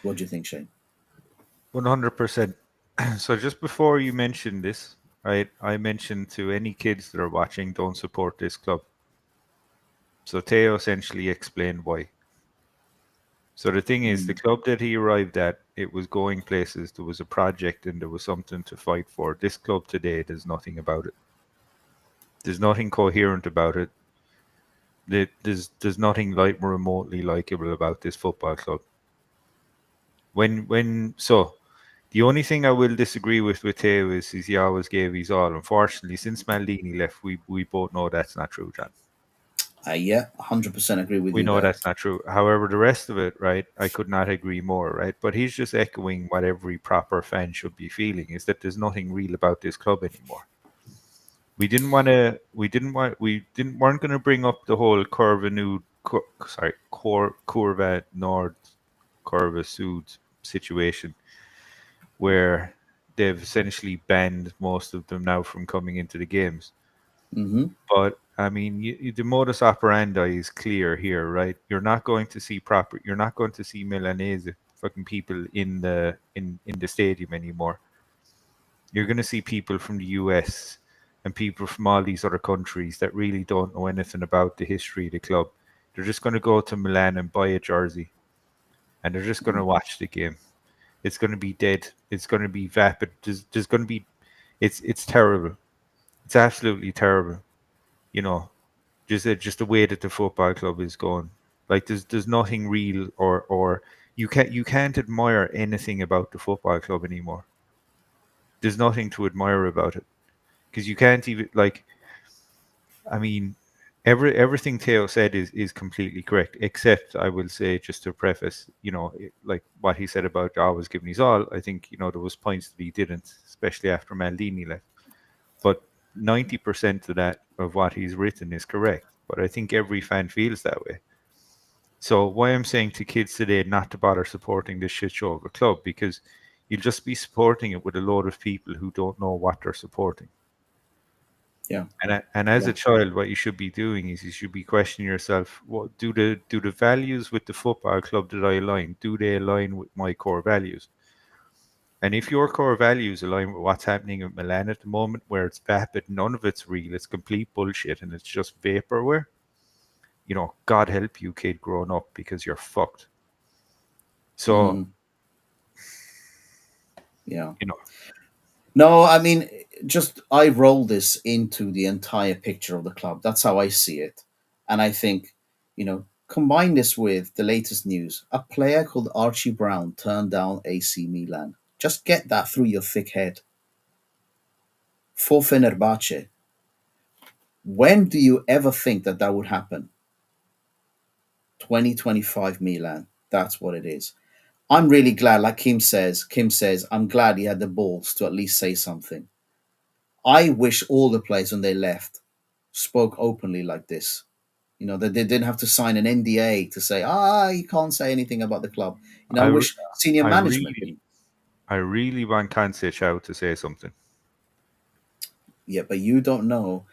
What do you think, Shane? 100%. So just before you mentioned this, right, I mentioned to any kids that are watching, don't support this club. So Teo essentially explained why. So the thing is, the club that he arrived at, it was going places. There was a project and there was something to fight for. This club today, there's nothing about it. There's nothing coherent about it. There's nothing like remotely likable about this football club. So the only thing I will disagree with Teo is he always gave his all. Unfortunately, since Maldini left, we both know that's not true, John. Yeah, 100% agree with We you know there. that's not true. However, the rest of it, right, I could not agree more, right? But he's just echoing what every proper fan should be feeling, is that there's nothing real about this club anymore. We didn't want to. We didn't weren't going to bring up the whole Curva Nord, Curva Sud situation, where they've essentially banned most of them now from coming into the games. Hmm. But I mean, the modus operandi is clear here, right? You're not going to see proper. You're not going to see Milanese fucking people in the stadium anymore. You're going to see people from the US and people from all these other countries that really don't know anything about the history of the club. They're just going to go to Milan and buy a jersey, and they're just going to watch the game. It's going to be dead. It's going to be vapid. There's going to be. It's terrible. It's absolutely terrible. You know, just the way that the football club is going. Like there's nothing real, or you can't admire anything about the football club anymore. There's nothing to admire about it, because you can't even, like, I mean, everything Theo said is completely correct, except I will say, just to preface, like what he said about always giving his all. I think there was points that he didn't, especially after Maldini left. But 90% of what he's written is correct. But I think every fan feels that way. So why I'm saying to kids today not to bother supporting this shit show of a club, because you'll just be supporting it with a load of people who don't know what they're supporting. Yeah. And as Yeah. a child, what you should be doing is you should be questioning yourself: what do the values with the football club that I align, do they align with my core values? And if your core values align with what's happening at Milan at the moment, where it's vapid, none of it's real, it's complete bullshit, and it's just vaporware, God help you, kid, growing up, because you're fucked. So, Yeah. you know, No, I mean, just I roll this into the entire picture of the club. That's how I see it. And I think, combine this with the latest news. A player called Archie Brown turned down AC Milan. Just get that through your thick head. For Fenerbahce. When do you ever think that that would happen? 2025 Milan. That's what it is. I'm really glad, like Kim says, I'm glad he had the balls to at least say something. I wish all the players when they left spoke openly like this. That they didn't have to sign an NDA to say, you can't say anything about the club. I I, wish senior I management really, didn't. I really want Kancic out to say something. Yeah, but you don't know.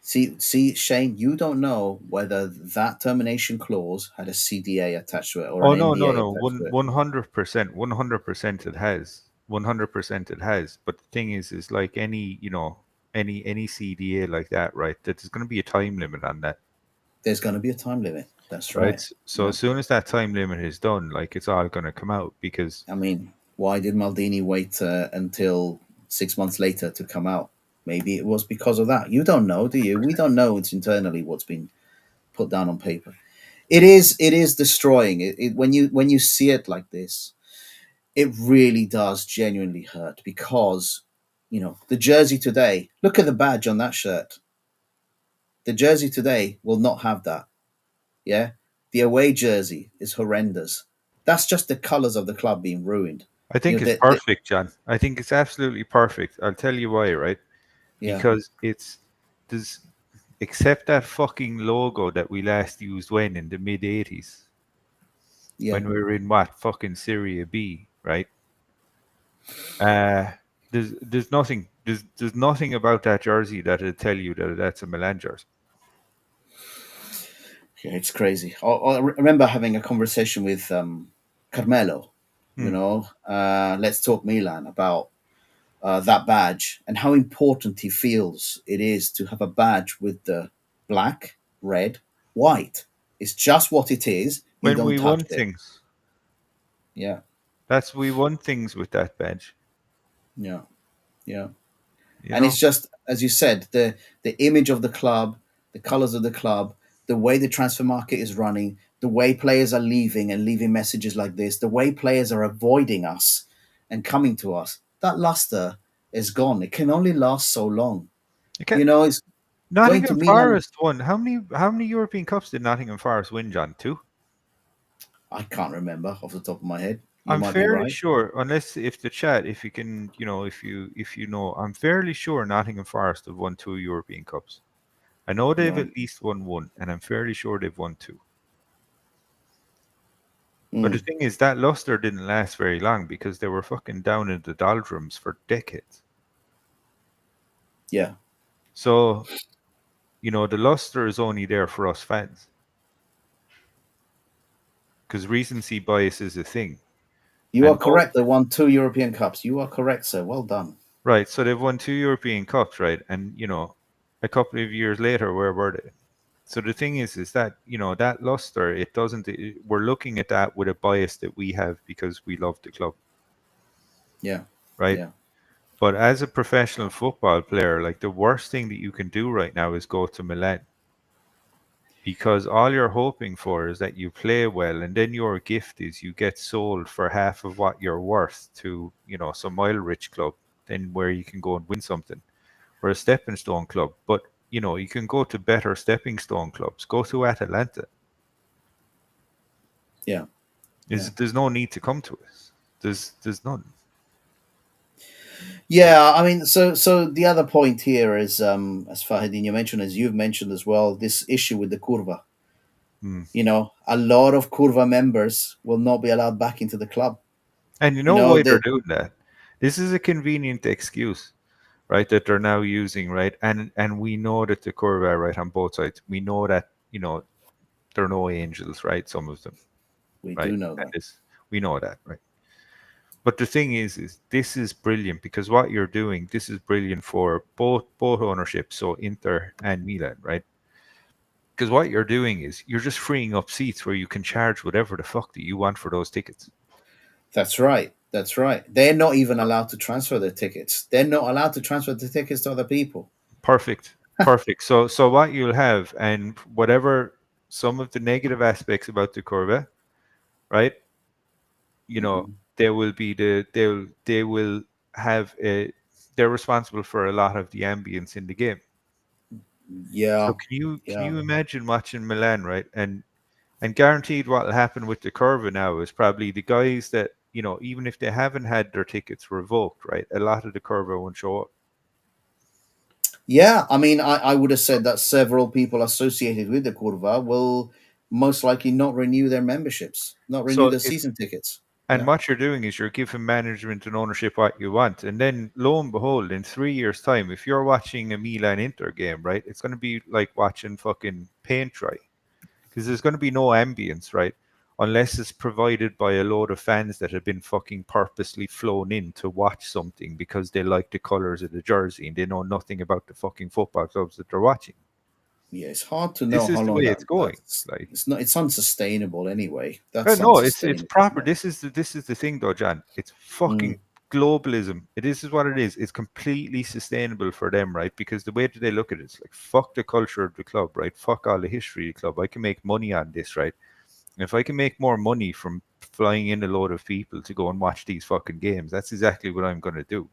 See, Shane, you don't know whether that termination clause had a CDA attached to it or an Oh no, no, NDA no, attached to it. 100%, 100% it has, 100% it has. But the thing is like any CDA like that, right? That there's going to be a time limit on that, There's going to be a time limit. That's right? right. So Yeah. as soon as that time limit is done, like, it's all going to come out, because I mean, why did Maldini wait until 6 months later to come out? Maybe it was because of that. You don't know, do you? We don't know. It's internally what's been put down on paper. It is destroying it when you see it like this. It really does genuinely hurt, because the jersey today. Look at the badge on that shirt. The jersey today will not have that. Yeah, the away jersey is horrendous. That's just the colors of the club being ruined. I think it's That perfect, John. I think it's absolutely perfect. I'll tell you why, right? yeah, Because there's except that fucking logo that we last used when in the mid '80s, yeah. when we were in what fucking Serie B, right? Uh, there's nothing about that jersey that'll tell you that that's a Milan jersey. Yeah, it's crazy. I remember having a conversation with Carmelo. Hmm. Let's talk Milan about that badge and how important he feels it is to have a badge with the black, red, white. It's just what it is. You When don't we touch won it. things, Yeah, we won things with that badge. yeah, yeah. You And know, it's just as you said, the image of the club, the colors of the club, the way the transfer market is running, the way players are leaving and leaving messages like this, the way players are avoiding us and coming to us, that luster is gone. It can only last so long. You can't, You know, it's going to Nottingham Milan. Forest won. How many European Cups did Nottingham Forest win, John? 2? I can't remember off the top of my head. You I'm might be fairly right. sure, unless if the chat, if you can, if you know, I'm fairly sure Nottingham Forest have won 2 European Cups. I know they've Right. at least won 1, and I'm fairly sure they've won 2. But the Mm, thing is, that luster didn't last very long because they were fucking down in the doldrums for decades. yeah. So, the luster is only there for us fans because recency bias is a thing. You are And correct. They won 2 European Cups. You are correct, sir. Well done. right, so they've won 2 European Cups, right? And a couple of years later, where were they? So the thing is that that luster, it doesn't. We're looking at that with a bias that we have because we love the club, Yeah. right? Yeah. But as a professional football player, like the worst thing that you can do right now is go to Milan because all you're hoping for is that you play well, and then your gift is you get sold for half of what you're worth to some oil-rich club, then where you can go and win something. Or a stepping stone club. But you can go to better stepping stone clubs. Go to Atalanta. Yeah. Yeah. There's no need to come to us. There's none. Yeah, I mean, so the other point here is, as Fahedin you mentioned, as you've mentioned as well, this issue with the curva. Mm. A lot of curva members will not be allowed back into the club. And you You know know, why they're they doing that? This is a convenient excuse, right? That they're now using, right? And we know that the curve are right on both sides. We know that they're no angels, right? Some of them, we right? do know And that. we know that, right? But the thing is this is brilliant because what you're doing, this is brilliant for both ownership, so Inter and Milan, right? Because what you're doing is you're just freeing up seats where you can charge whatever the fuck that you want for those tickets. That's right. That's right. They're not even allowed to transfer their tickets. They're not allowed to transfer the tickets to other people. Perfect. Perfect. So what you'll have, and whatever some of the negative aspects about the Corvette, right? Mhm. There will be they will have a they're responsible for a lot of the ambience in the game. So Yeah. can Yeah. you imagine watching Milan, right? And guaranteed what will happen with the Curva now is probably the guys that, even if they haven't had their tickets revoked, right? A lot of the Curva won't show up. Yeah. I mean, I would have said that several people associated with the Curva will most likely not renew their memberships, not renew So their it's season tickets. and Yeah. what you're doing is you're giving management and ownership what you want. And then lo and behold, in 3 years' time, if you're watching a Milan Inter game, right, it's gonna be like watching fucking paint dry. Because there's going to be no ambience, right? Unless it's provided by a load of fans that have been fucking purposely flown in to watch something because they like the colors of the jersey and they know nothing about the fucking football clubs that they're watching. Yeah. It's hard to know This how is the long way it's going. that's. Like, It's not. It's unsustainable anyway. That's no, it's unsustainable. proper. Yeah. This is the thing, though, John. It's fucking Mm. globalism. This is what it is. It's completely sustainable for them, right? Because the way that they look at it is like, fuck the culture of the club, right? Fuck all the history of the club. I can make money on this, right? If I can make more money from flying in a load of people to go and watch these fucking games, that's exactly what I'm going to do.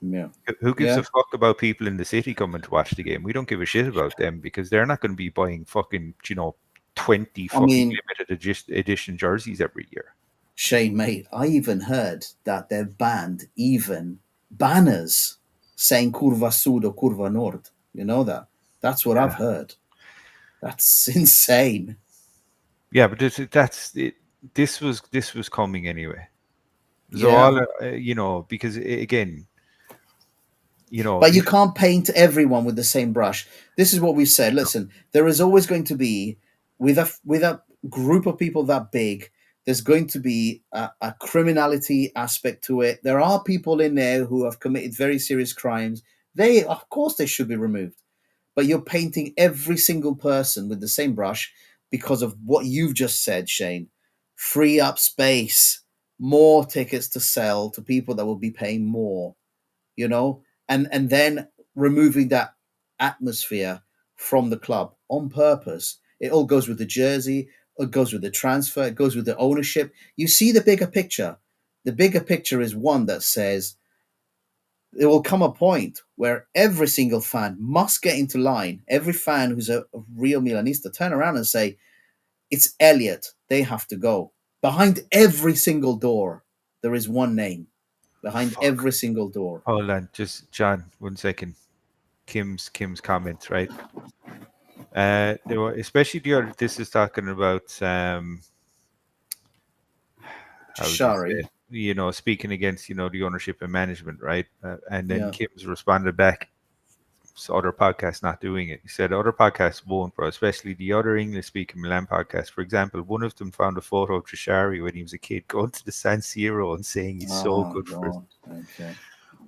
Yeah. Who gives a Yeah. fuck about people in the city coming to watch the game? We don't give a shit about them because they're not going to be buying fucking, 20 I fucking mean, limited edition jerseys every year. Shane, mate, I even heard that they've banned even banners saying Curva Sud or Curva Nord. You know that? That's what Yeah, I've heard. That's insane. yeah, but that's it. This was coming anyway. So Yeah. all because again, But you if can't paint everyone with the same brush. This is what we've said. Listen, there is always going to be, with a group of people that big, there's going to be a criminality aspect to it. There are people in there who have committed very serious crimes. They, of course, they should be removed. But you're painting every single person with the same brush because of what you've just said, Shane. Free up space, more tickets to sell to people that will be paying more, and then removing that atmosphere from the club on purpose It all goes with the jersey. It goes with the transfer. It goes with the ownership. You see the bigger picture. The bigger picture is one that says there will come a point where every single fan must get into line. Every fan who's a real Milanista turn around and say, it's Elliott. They have to go. Behind every single door, there is one name. Behind Fuck. every single door. Hold on, just John, 1 second. Kim's comments, right? They were, especially the other. This is talking about how would you Shari. say? You know, speaking against the ownership and management, right? And then Yeah. Kim's responded back. So other podcasts not doing it. He said other podcasts won't, bro, especially the other English-speaking Milan podcast. For example, one of them found a photo of Trishari when he was a kid going to the San Siro and saying he's so good for us. Okay.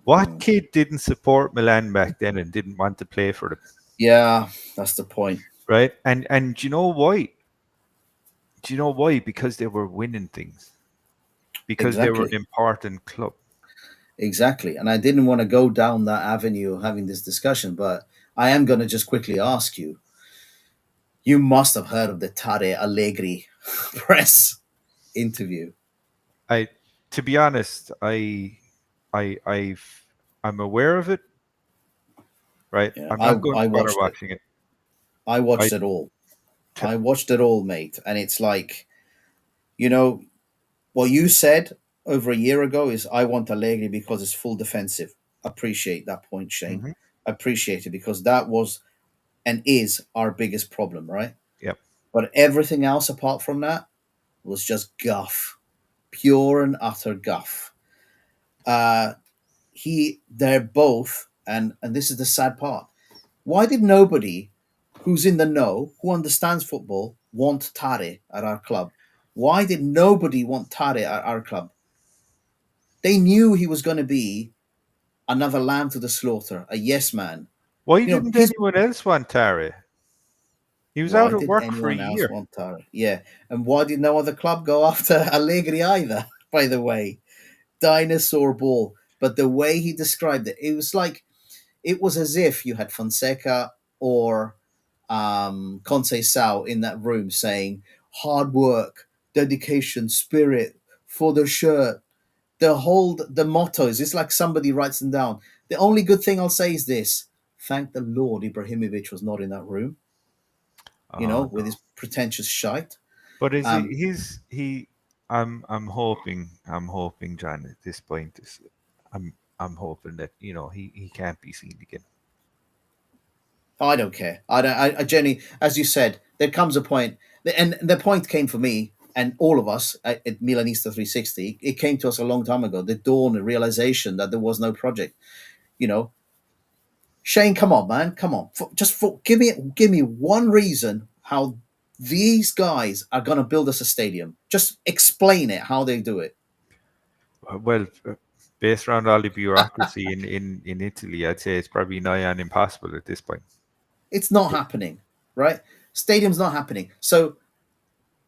What kid didn't support Milan back then and didn't want to play for them? Yeah, that's the point. Right? And do you know why? Do you know why? Because they were winning things. Because they were an Exactly. important club. Exactly. And I didn't want to go down that avenue of having this discussion, but I am going to just quickly ask you. You must have heard of the Tare Allegri press interview. To be honest, I'm aware of it. Right? Yeah, I'm not going I to bother watched it. watching it. I watched it all. I watched it all, mate. And it's like, what you said over a year ago is I want Allegri because it's full defensive. Appreciate that point, Shane. Mhm. Appreciate it because that was and is our biggest problem, right? Yep. But everything else apart from that was just guff, pure and utter guff. They're both, and this is the sad part. Why did nobody who's in the know, who understands football, want Tare at our club? Why did nobody want Tare at our club? They knew he was going to be another lamb to the slaughter, a yes man. Why didn't anyone else want Tare? He was out Why at did work for a anyone else year. want Tare? Yeah, and why did no other club go after Allegri either? By the way, dinosaur ball. But the way he described it, it was as if you had Fonseca or Conceição in that room saying hard work, dedication, spirit for the shirt. The mottos. It's like somebody writes them down. The only good thing I'll say is this: thank the Lord Ibrahimovic was not in that room. With his pretentious shite. But is he? I'm hoping, John. At this point, I'm hoping that he can't be seen again. I don't care. I Jenny, as you said, there comes a point, and the point came for me and all of us at Milanista 360. It came to us a long time ago. The dawn, the realization that there was no project. Shane, come on, man, come on. Give me one reason how these guys are going to build us a stadium. Just explain it, how they do it. Well, based around all the bureaucracy in Italy, I'd say it's probably nigh on impossible at this point. It's not happening, right? Stadium's not happening. So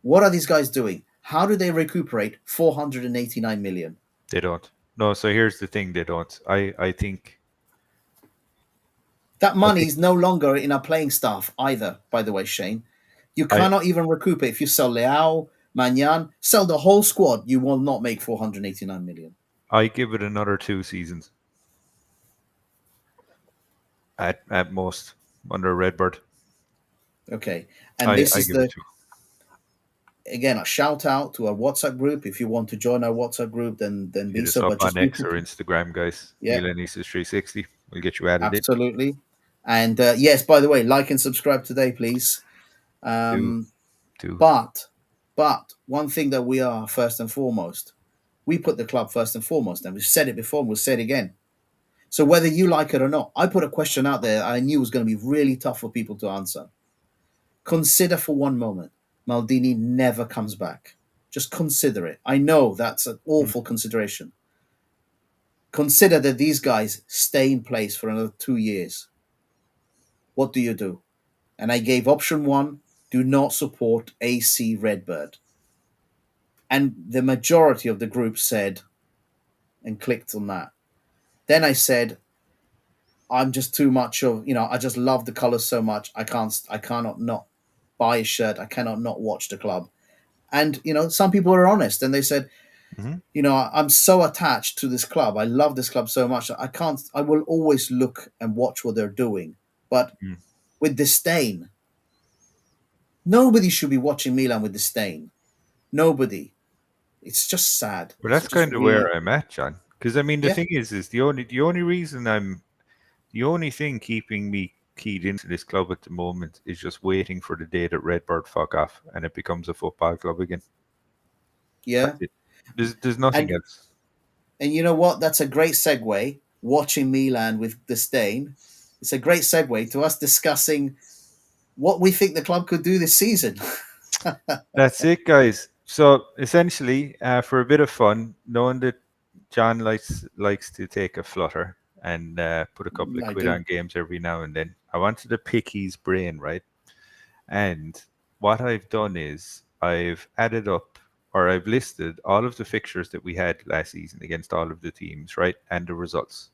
what are these guys doing? How do they recuperate 489 million? They don't. No, so here's the thing, they don't. I think that money is no longer in our playing staff either, by the way, Shane. You cannot even recoup it. If you sell Leao, Magnan, sell the whole squad, you will not make 489 million. I give it another 2 seasons. At most, under Redbird. Okay. And this is again, a shout out to our WhatsApp group. If you want to join our WhatsApp group, then be so. But just on X or Instagram, guys. Yeah. Milanistas 360. We'll get you added. Absolutely. And yes, by the way, like and subscribe today, please. Do. But one thing that we are first and foremost, we put the club first and foremost. And we've said it before and we'll say it again. So whether you like it or not, I put a question out there I knew was going to be really tough for people to answer. Consider for one moment, Maldini never comes back. Just consider it. I know that's an awful consideration. Consider that these guys stay in place for another 2 years. What do you do? And I gave option 1, do not support AC Redbird. And the majority of the group said and clicked on that. Then I said, I'm just too much of, I just love the colors so much. I cannot not. buy a shirt. I cannot not watch the club. And some people are honest, and they said, Mhm. I'm so attached to this club. I love this club so much. I can't. I will always look and watch what they're doing, but Mm. with disdain. Nobody should be watching Milan with disdain. Nobody. It's just sad. But It's that's just kind of where really, I'm at, John. Because I mean, the yeah, thing is the only reason the only thing keeping me keyed into this club at the moment is just waiting for the day that Redbird fuck off and it becomes a football club again. yeah. That's it. There's nothing And else. and you know what? That's a great segue. Watching Milan with disdain. It's a great segue to us discussing what we think the club could do this season. That's it, guys. So essentially, for a bit of fun, knowing that John likes to take a flutter and put a couple of I quid do. on games every now and then, I wanted to pick his brain, right? And what I've done is I've added up or I've listed all of the fixtures that we had last season against all of the teams, right? And the results.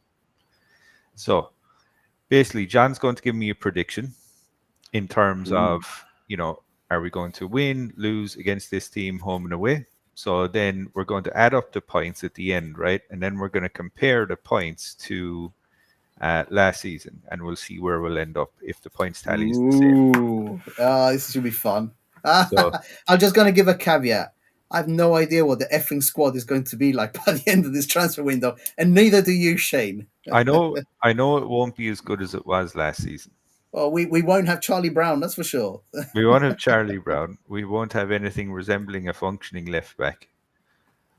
So basically, John's going to give me a prediction in terms Ooh. of, are we going to win, lose against this team home and away? So then we're going to add up the points at the end, right? And then we're going to compare the points to last season, and we'll see where we'll end up if the points tally is the same. Ooh. This should be fun. So I'm just going to give a caveat. I have no idea what the effing squad is going to be like by the end of this transfer window, and neither do you, Shane. I know it won't be as good as it was last season. Well, we won't have Charlie Brown, that's for sure. We won't have Charlie Brown. We won't have anything resembling a functioning left back.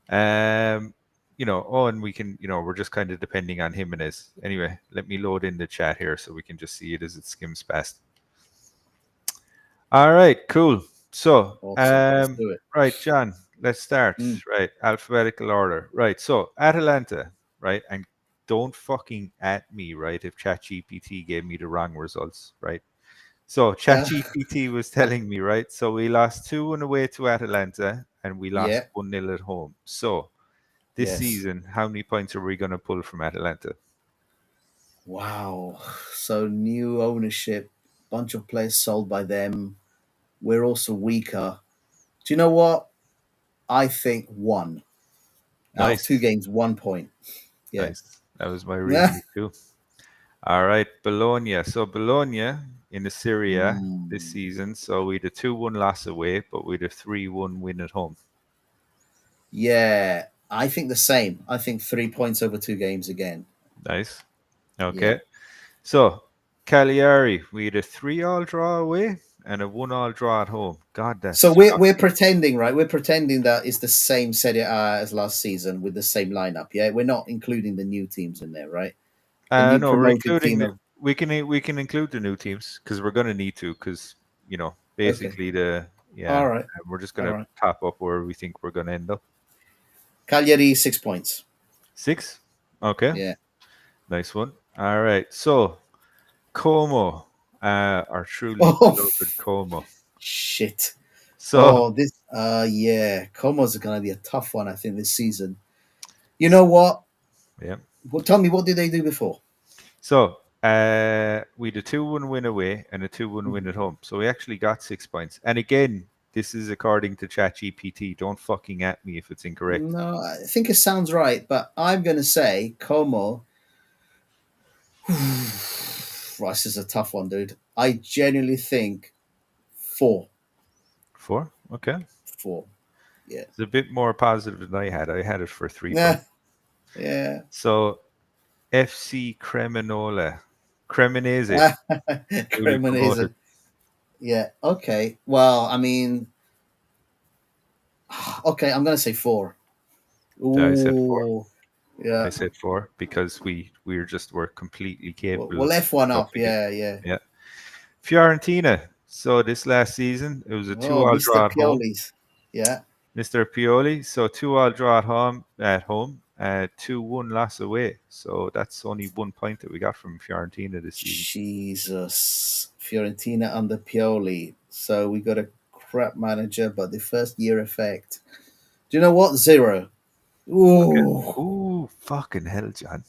And we can, we're just kind of depending on Jimenez. Anyway, let me load in the chat here so we can just see it as it skims past. All right, cool. So, Awesome. Let's do it. right, John, let's start. Right, alphabetical order. Right, so Atalanta, right, and don't fucking at me, right, if ChatGPT gave me the wrong results, right? So ChatGPT was telling me, right, so we lost 2-1 away to Atalanta and we lost Yeah. 1-0 at home. So this Yes. season, how many points are we going to pull from Atalanta? Wow. So new ownership, bunch of players sold by them. We're also weaker. Do you know what? I think one. Out of Nice. 2 games, 1 point. Yeah. Nice. That was my reasoning too. All right, Bologna. So Bologna in the Serie A this season. So we had a 2-1 loss away, but we had a 3-1 win at home. Yeah. I think the same. I think 3 points over 2 games again. Nice. Okay. Yeah. So Cagliari, we had a 3-3 draw away and a 1-1 draw at home. God, that's So we're pretending, right? We're pretending that it's the same Serie A as last season with the same lineup. Yeah, we're not including the new teams in there, right? The new no, we're promoted including team. we can include the new teams because we're going to need to because basically All right. we're just going All to right. top up where we think we're going to end up. Cagliari 6 points. 6. Okay. Yeah. Nice one. All right. So Como, our truly beloved Como. Shit. So this yeah, Como's gonna be a tough one, I think, this season. You know what? yeah. Well, tell me, what did they do before? So we had a 2-1 win away and a 2-1 win at home. So we actually got 6 points. And again, this is according to ChatGPT. Don't fucking at me if it's incorrect. No, I think it sounds right, but I'm gonna say Como. This is a tough one, dude. I genuinely think 4. 4? Okay. 4. Yeah. It's a bit more positive than I had. I had it for 3 Yeah. points. Yeah. So FC Cremonese. Cremonese. Cremonese. Yeah. Okay. Well, I mean, okay, I'm gonna say 4. I said 4. Yeah. I said 4 because we're completely capable. We'll F1 up. of it. Yeah. Fiorentina. So this last season, it was a 2-2 draw at home. Yeah. Mr. Pioli. So 2-2 draw at home, 2-1 loss away. So that's only 1 point that we got from Fiorentina this season. Jesus. Fiorentina under Pioli. So we got a crap manager, but the first year effect. Do you know what? 0. Ooh. Okay. Ooh, fucking hell, John.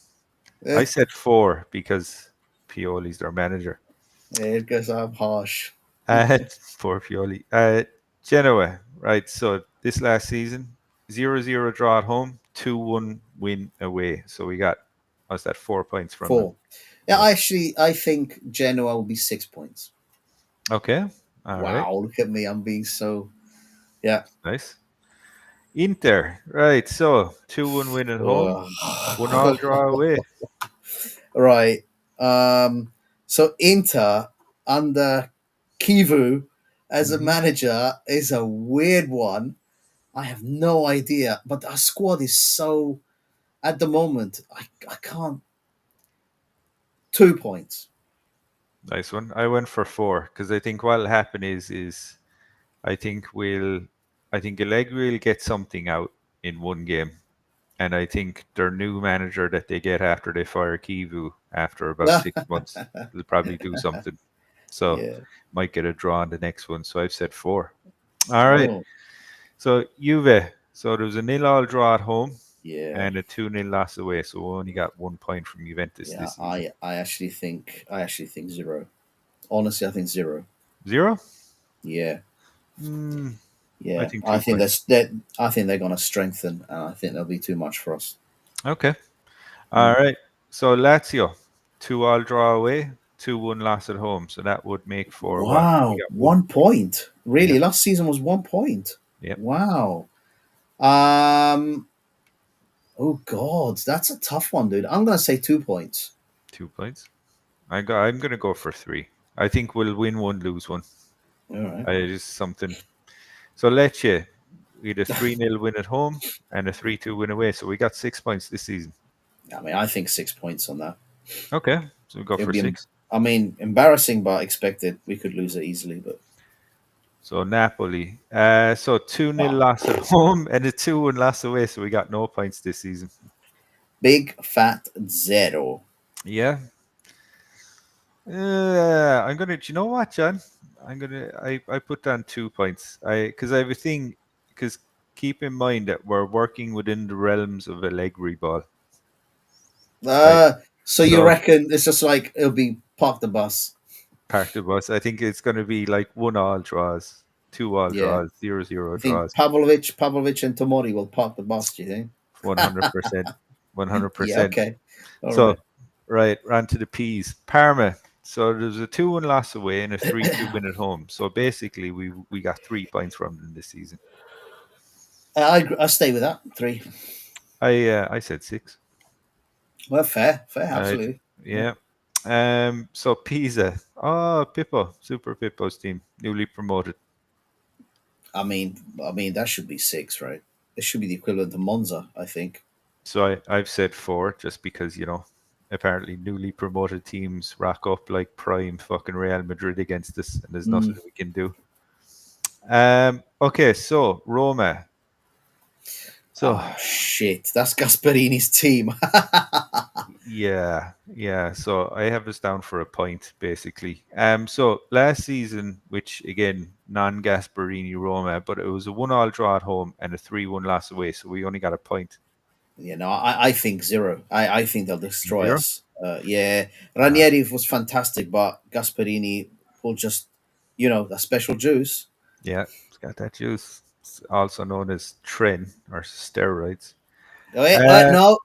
I said 4 because Pioli's their manager. Because I'm harsh. Poor Pioli. Genoa, right? So this last season, 0-0 draw at home, 2-1 win away. So we got, what's that, 4 points from them. 4. Yeah, Yeah. I think Genoa will be 6 points. Okay. All right. Wow, look at me. I'm being so. Yeah. Nice. Inter, right? So 2-1 win at home, 1-1 draw away. Right. So Inter under Kivu as a Mhm. manager is a weird one. I have no idea, but our squad is so. At the moment, I can't. 2 points. Nice one. I went for 4 because I think what'll happen is I think Allegri will get something out in one game, and I think their new manager that they get after they fire Kivu after about 6 months will probably do something. So Yeah. might get a draw on the next one. So I've said 4. All right. Oh, So Juve. So there was a 0-0 draw at home yeah. and a 2-0 loss away. So we only got 1 point from Juventus Yeah. this season. I actually think 0. Honestly, I think 0. 0? Yeah. Mm, I Yeah. think I 2 think points. I think they're going to strengthen, and I think there'll be too much for us. Okay. All right. So Lazio, 2-2 draw away, 2-1 loss at home. So that would make for what? We Wow, got 1. 1 point. Really, Yep. last season was 1 point. Yep. Wow. Oh God, that's a tough one, dude. I'm gonna say 2 points. 2 points. I'm going to go for 3. I think we'll win 1, lose 1. All right. It is something. So Lecce, we had a 3-0 win at home and a 3-2 win away. So we got 6 points this season. I mean, I think 6 points on that. Okay. So we go It'll for be, 6. I mean, embarrassing, but expected. We could lose it easily, but So Napoli. So 2-0 wow. loss at home and a 2-1 loss away. So we got no points this season. Big fat 0. Yeah. I'm gonna. Do you know what, John? I put down 2 points. Because I have a thing. Because keep in mind that we're working within the realms of Allegri ball. Right. So you So reckon it's just like it'll be park the bus? park the bus. I think it's going to be like 1-1 draws, 2-1 Yeah. draws, 0-0 You think draws. Pavlovic and Tomori will park the bus, do you think? 100%. Yeah, 100%. okay. All So, right. right, ran to the P's. Parma. So there's a 2-1 loss away and a 3-2 win at home. So basically, we got 3 points from them this season. I stay with that 3. I said 6. Well, fair, absolutely. Yeah. So Pisa. Oh, Pippo, Super Pippo's team, newly promoted. I mean that should be 6, right? It should be the equivalent to Monza, I think. So I've said 4 just because, apparently newly promoted teams rack up like prime fucking Real Madrid against us, and there's nothing we can do. Okay, so Roma. So oh shit, that's Gasperini's team. yeah. So I have us down for a point basically. So last season, which again non-Gasperini Roma, but it was a 1-1 draw at home and a 3-1 loss away, so we only got a point. I think 0. I think they'll destroy 0? us. Yeah, Ranieri was fantastic, but Gasperini will just, that special juice. Yeah, it's got that juice. It's also known as tren or steroids. Wait, no.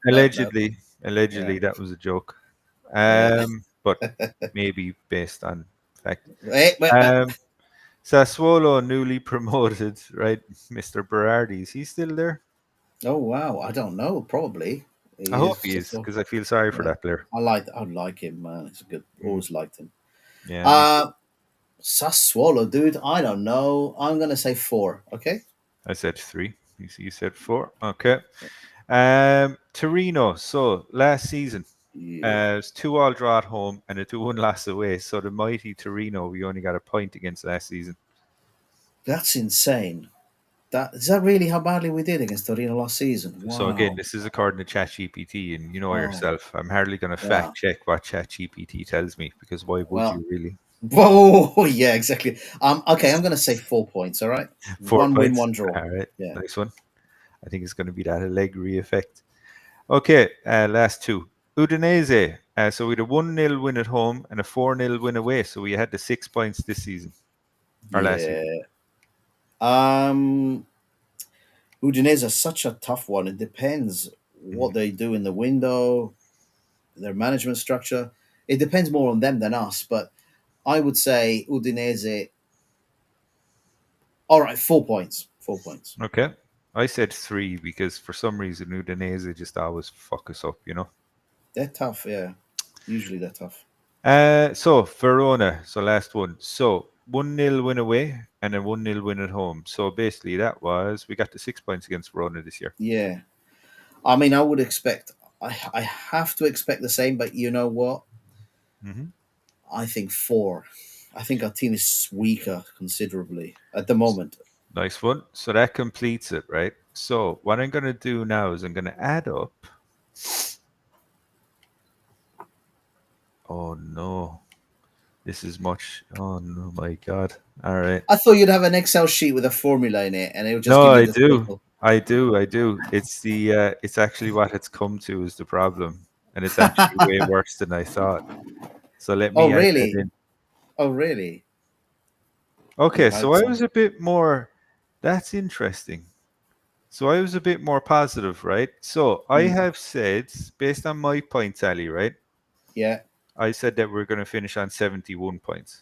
Allegedly, Yeah. that was a joke. Yeah. But maybe based on fact. Wait. Sassuolo newly promoted, right? Mr. Berardi, is he still there? Oh wow, I don't know. Probably. I hope he is, because I feel sorry for that player. I like him, man. It's a good. Always liked him. Yeah. Sassuolo, dude. I don't know. I'm gonna say 4. Okay. I said 3. You said 4. Okay. Torino. So last season, it's 2-2 draw at home and a 2-1 loss away. So the mighty Torino, we only got a point against last season. That's insane. Is that really how badly we did against Torino last season? Wow. So again, this is according to ChatGPT, and you know yourself, I'm hardly going to fact check what ChatGPT tells me, because why would you really? Whoa, yeah, exactly. Okay, I'm going to say 4 points. All right, 4 1 points. win, 1 draw. All right, yeah, nice one. I think it's going to be that Allegri effect. Okay, last 2. Udinese. So we had a 1-0 win at home and a 4-0 win away. So we had the 6 points this season, or last season. Udinese is such a tough one. It depends what they do in the window, their management structure. It depends more on them than us. But I would say Udinese. All right, 4 points. 4 points. Okay. I said 3 because for some reason Udinese just always fuck us up, you know. They're tough, yeah. Usually they're tough. So Verona, so last one. So 1-0 win away and a 1-0 win at home. So basically we got the 6 points against Verona this year. Yeah. I mean, I would expect, I have to expect the same, but you know what? Mm-hmm. I think 4. I think our team is weaker considerably at the moment. Nice one. So that completes it, right? So what I'm going to do now is I'm going to add up. Oh no. This is much. Oh no, my God. All right. I thought you'd have an Excel sheet with a formula in it and it would just No, give you I the do. total. I do. It's it's actually what it's come to is the problem. And it's actually way worse than I thought. So let Oh, me add that really? in. Oh, really? Okay, You've so had I some. was a bit more. That's interesting. So I was a bit more positive, right? So I have said, based on my point tally, right? Yeah. I said that we're going to finish on 71 points,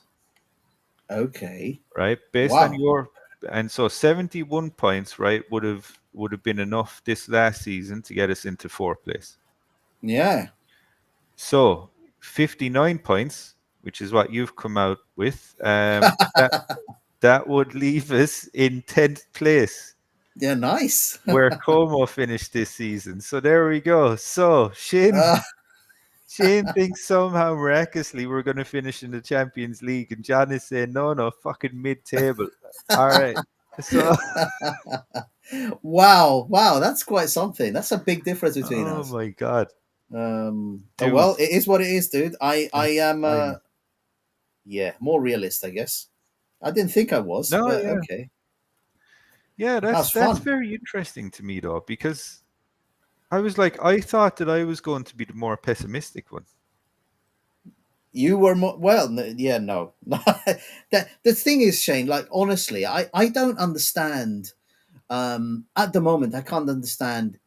Okay. right? Based on Wow. your, and so 71 points, right, would have been enough this last season to get us into 4th place. Yeah. So 59 points, which is what you've come out with, that would leave us in 10th place, Yeah, nice. where Como finished this season. So there we go. So Shane thinks somehow miraculously we're going to finish in the Champions League, and John is saying no, fucking mid-table. All right. So Wow, that's quite something. That's a big difference between oh us. my God, Oh, dude, well, it is what it is, dude. I that's am fine. yeah, more realist, I guess. I didn't think I was, No, but yeah. okay. Yeah, That's that's fun. very interesting to me though, because I was like, I thought that I was going to be the more pessimistic one. You were more well, yeah, no. That the thing is, Shane, like honestly, I don't understand at the moment. I can't understand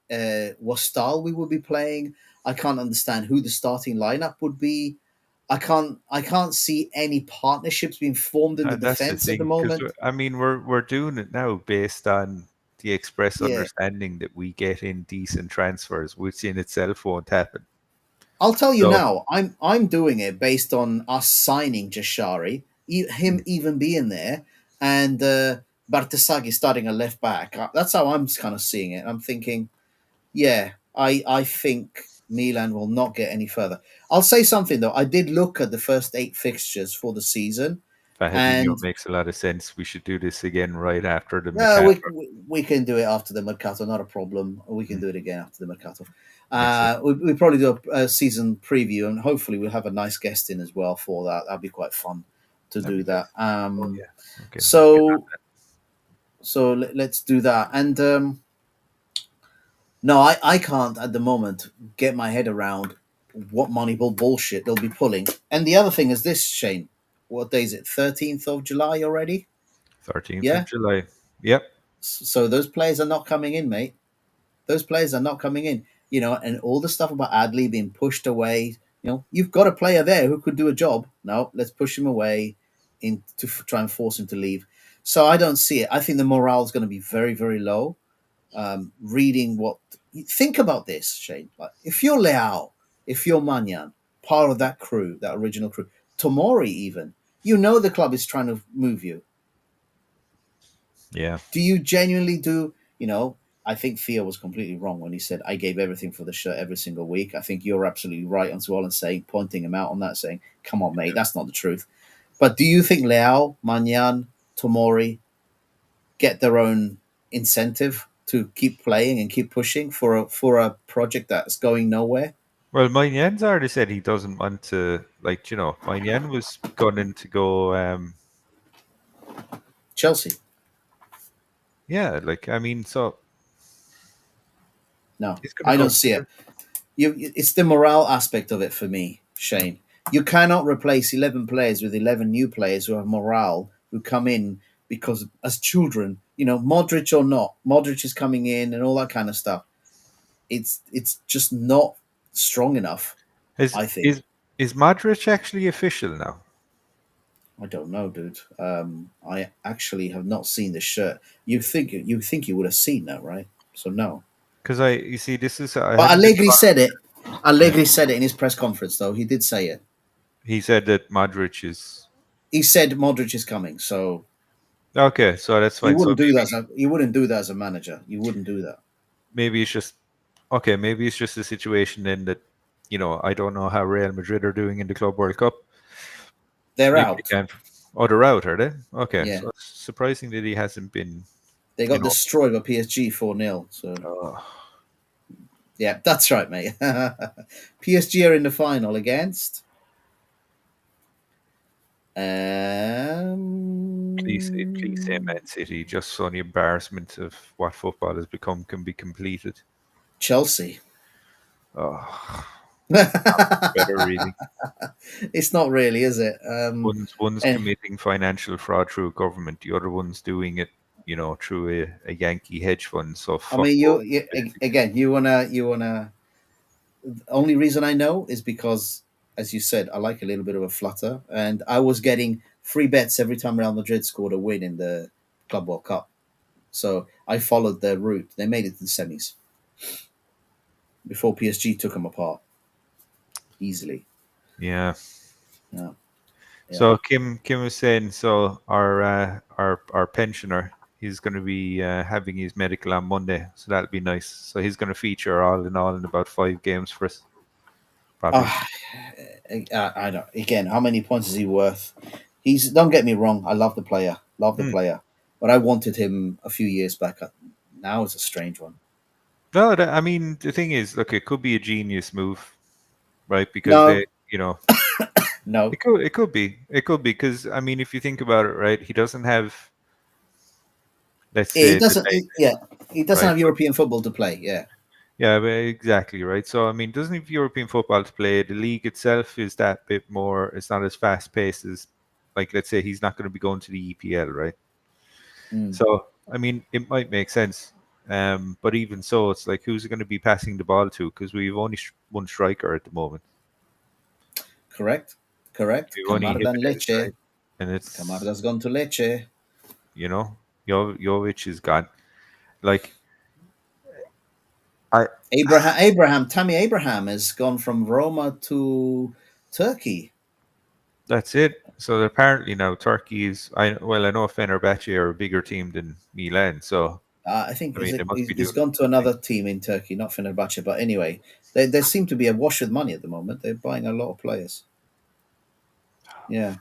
what style we would be playing. I can't understand who the starting lineup would be. I can't see any partnerships being formed in the That's the defense at the thing, because moment. I mean, we're doing it now based on the express Yeah, understanding that we get in decent transfers, which in itself won't happen. I'll tell you So now. I'm doing it based on us signing Jashari, him even being there, and Bartesaghi starting a left back. That's how I'm kind of seeing it. I'm thinking, yeah, I think Milan will not get any further. I'll say something though. I did look at the first 8 fixtures for the season, Fabinho and makes a lot of sense. We should do this again right after the Mercato. we can do it after the Mercato, not a problem. We can do it again after the Mercato. Excellent. We probably do a season preview, and hopefully we'll have a nice guest in as well for that. That'd be quite fun to That'd be do good. that. Oh yeah. Okay. So let's do that. And no, I can't at the moment get my head around what Moneyball bullshit they'll be pulling. And the other thing is this, Shane. What day is it? 13th of July already? 13th of Yeah. July. Yep. So those players are not coming in, mate. Those players are not coming in. And all the stuff about Adley being pushed away. You've got a player there who could do a job. No, let's push him away to try and force him to leave. So I don't see it. I think the morale is going to be very, very low. Reading what think about this, Shane. Like, if you're Leao, if you're Manyan, part of that crew, that original crew, Tomori even, the club is trying to move you. Yeah. Do you genuinely do? I think Theo was completely wrong when he said I gave everything for the shirt every single week. I think you're absolutely right as well in pointing him out on that, saying, "Come on, mate, that's not the truth." But do you think Leao, Manyan, Tomori get their own incentive to keep playing and keep pushing for a project that's going nowhere? Well, Mainyan's already said he doesn't want to, Mainyan was going to go, Chelsea? yeah, I mean, so No, he's going to I go don't to see it. It's the morale aspect of it for me, Shane. You cannot replace 11 players with 11 new players who have morale, who come in because as children, Modric or not, Modric is coming in and all that kind of stuff. It's just not strong enough, Is I think. is Modric actually official now? I don't know, dude. I actually have not seen the shirt. You think you would have seen that, right? So no. Because you see, this is I But haven't been Allegri following said it. it. Yeah. Allegri said it in his press conference, though. He did say it. He said that Modric is He said Modric is coming, so okay, so that's you fine. So wouldn't do that. You wouldn't do that as a manager. You wouldn't do that. maybe it's just okay. Maybe it's just a situation then that I don't know how Real Madrid are doing in the Club World Cup. They're Maybe they out. can't. Oh, they're out, are they? Okay, Yeah, so it's surprising that he hasn't been. they You got know, destroyed by PSG 4-0. So uh, yeah, that's right, mate. PSG are in the final against. please say Man City. Just so the embarrassment of what football has become can be completed. Chelsea. Oh, better It's really. not really, is it? One's And committing financial fraud through a government. The other one's doing it, through a Yankee hedge fund. So I fuck mean, both. again, you wanna. The only reason I know is because, as you said, I like a little bit of a flutter, and I was getting free bets every time Real Madrid scored a win in the Club World Cup. So I followed their route. They made it to the semis before PSG took them apart easily. Yeah. Yeah, yeah. So Kim was saying, so our pensioner, he's going to be having his medical on Monday, so that'll be nice. So he's going to feature all in all in about 5 games for us, probably. Ah, I don't. Again, how many points is he worth? He's. Don't get me wrong. I love the player. Love the Hmm. player. But I wanted him a few years back. Now it's a strange one. No, I mean the thing is, look, it could be a genius move, right? Because No, they. no. It could be because I mean, if you think about it, right, he doesn't have, let's He say, the doesn't. legs, Yeah, he doesn't right? have European football to play. Yeah. Yeah, but exactly, right. So I mean, doesn't have European football to play. The league itself is that bit more. It's not as fast paced as, like, let's say he's not going to be going to the EPL, right? Mm, So I mean, it might make sense. But even so, it's like who's going to be passing the ball to? Because we've only one striker at the moment. correct. Correct. We've only Camarda and Jimenez, Leche. right? And it's Camarda's gone to Leche. Jovic is gone. Like I Tammy Abraham has gone from Roma to Turkey. That's it. So apparently now Turkey is. I know Fenerbahce are a bigger team than Milan. So I think I mean, they must be he's doing gone to something. another team in Turkey, not Fenerbahce. But anyway, they seem to be awash with money at the moment. They're buying a lot of players. Yeah,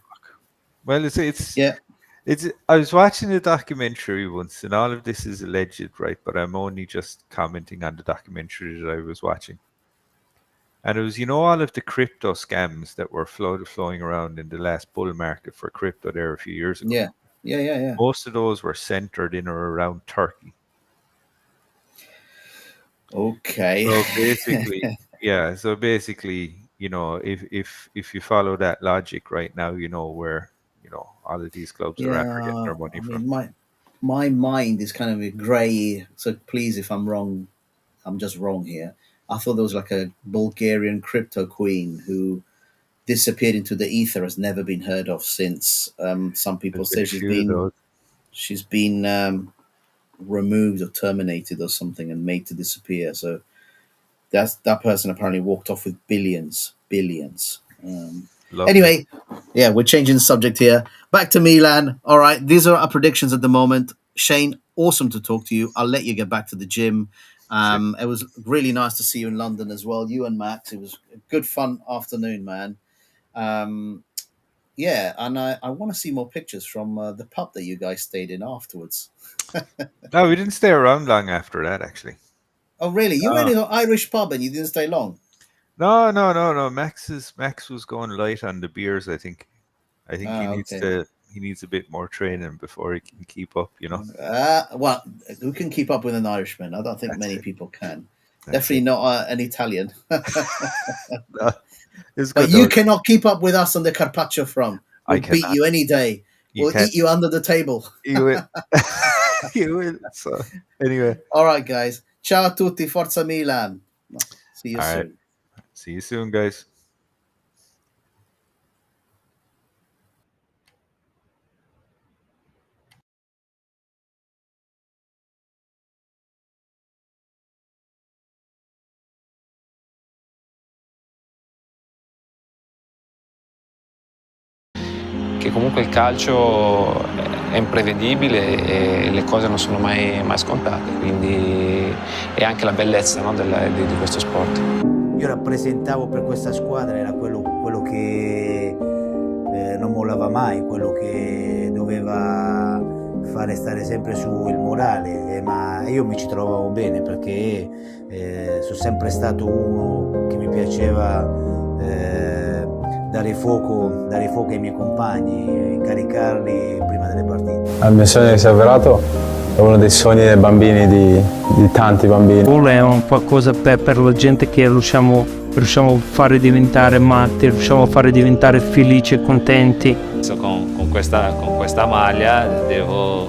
Well, it's yeah, it's. I was watching a documentary once, and all of this is alleged, right? But I'm only just commenting on the documentary that I was watching. And it was, all of the crypto scams that were flowing around in the last bull market for crypto there a few years ago. yeah, yeah. Most of those were centered in or around Turkey. Okay. So basically, yeah. So basically, if you follow that logic right now, you know where all of these clubs are after getting Yeah, their money I from. mean, my mind is kind of a grey. So please, if I'm wrong, I'm just wrong here. I thought there was like a Bulgarian crypto queen who disappeared into the ether, has never been heard of since. Some people There's been say a few of those. she's been removed or terminated or something and made to disappear. So that person apparently walked off with billions. Lovely. Anyway, yeah, we're changing the subject here. Back to Milan. All right, these are our predictions at the moment. Shane, awesome to talk to you. I'll let you get back to the gym. Sick. It was really nice to see you in London as well. You and Max. It was a good, fun afternoon, man. Um, yeah, and I want to see more pictures from the pub that you guys stayed in afterwards. No, we didn't stay around long after that, actually. Oh, really? You went No, to an Irish pub and you didn't stay long? no. Max was going light on the beers. I think he Ah, needs okay. a bit more training before he can keep up. Well, who can keep up with an Irishman? I don't think That's many it. people can. Definitely not an Italian. No, it's But good. you though. cannot keep up with us on the Carpaccio front. I We'll beat cannot. you any day. You We'll can't. eat you under the table. You will. You will. So anyway, All right, guys. Ciao a tutti. Forza Milan. See you All right. soon. See you soon, guys. Che comunque il calcio è imprevedibile e le cose non sono mai scontate, quindi è anche la bellezza, no, di questo sport. Io rappresentavo per questa squadra, era quello che non mollava mai, quello che doveva fare stare sempre su il morale, ma io mi ci trovavo bene perché sono sempre stato uno che mi piaceva dare fuoco ai miei compagni, incaricarli prima delle partite. Il mio sogno di si è avverato, è uno dei sogni dei bambini, di tanti bambini. Gol è un qualcosa per la gente che riusciamo a fare diventare matti, riusciamo a fare diventare felici e contenti. Con questa maglia devo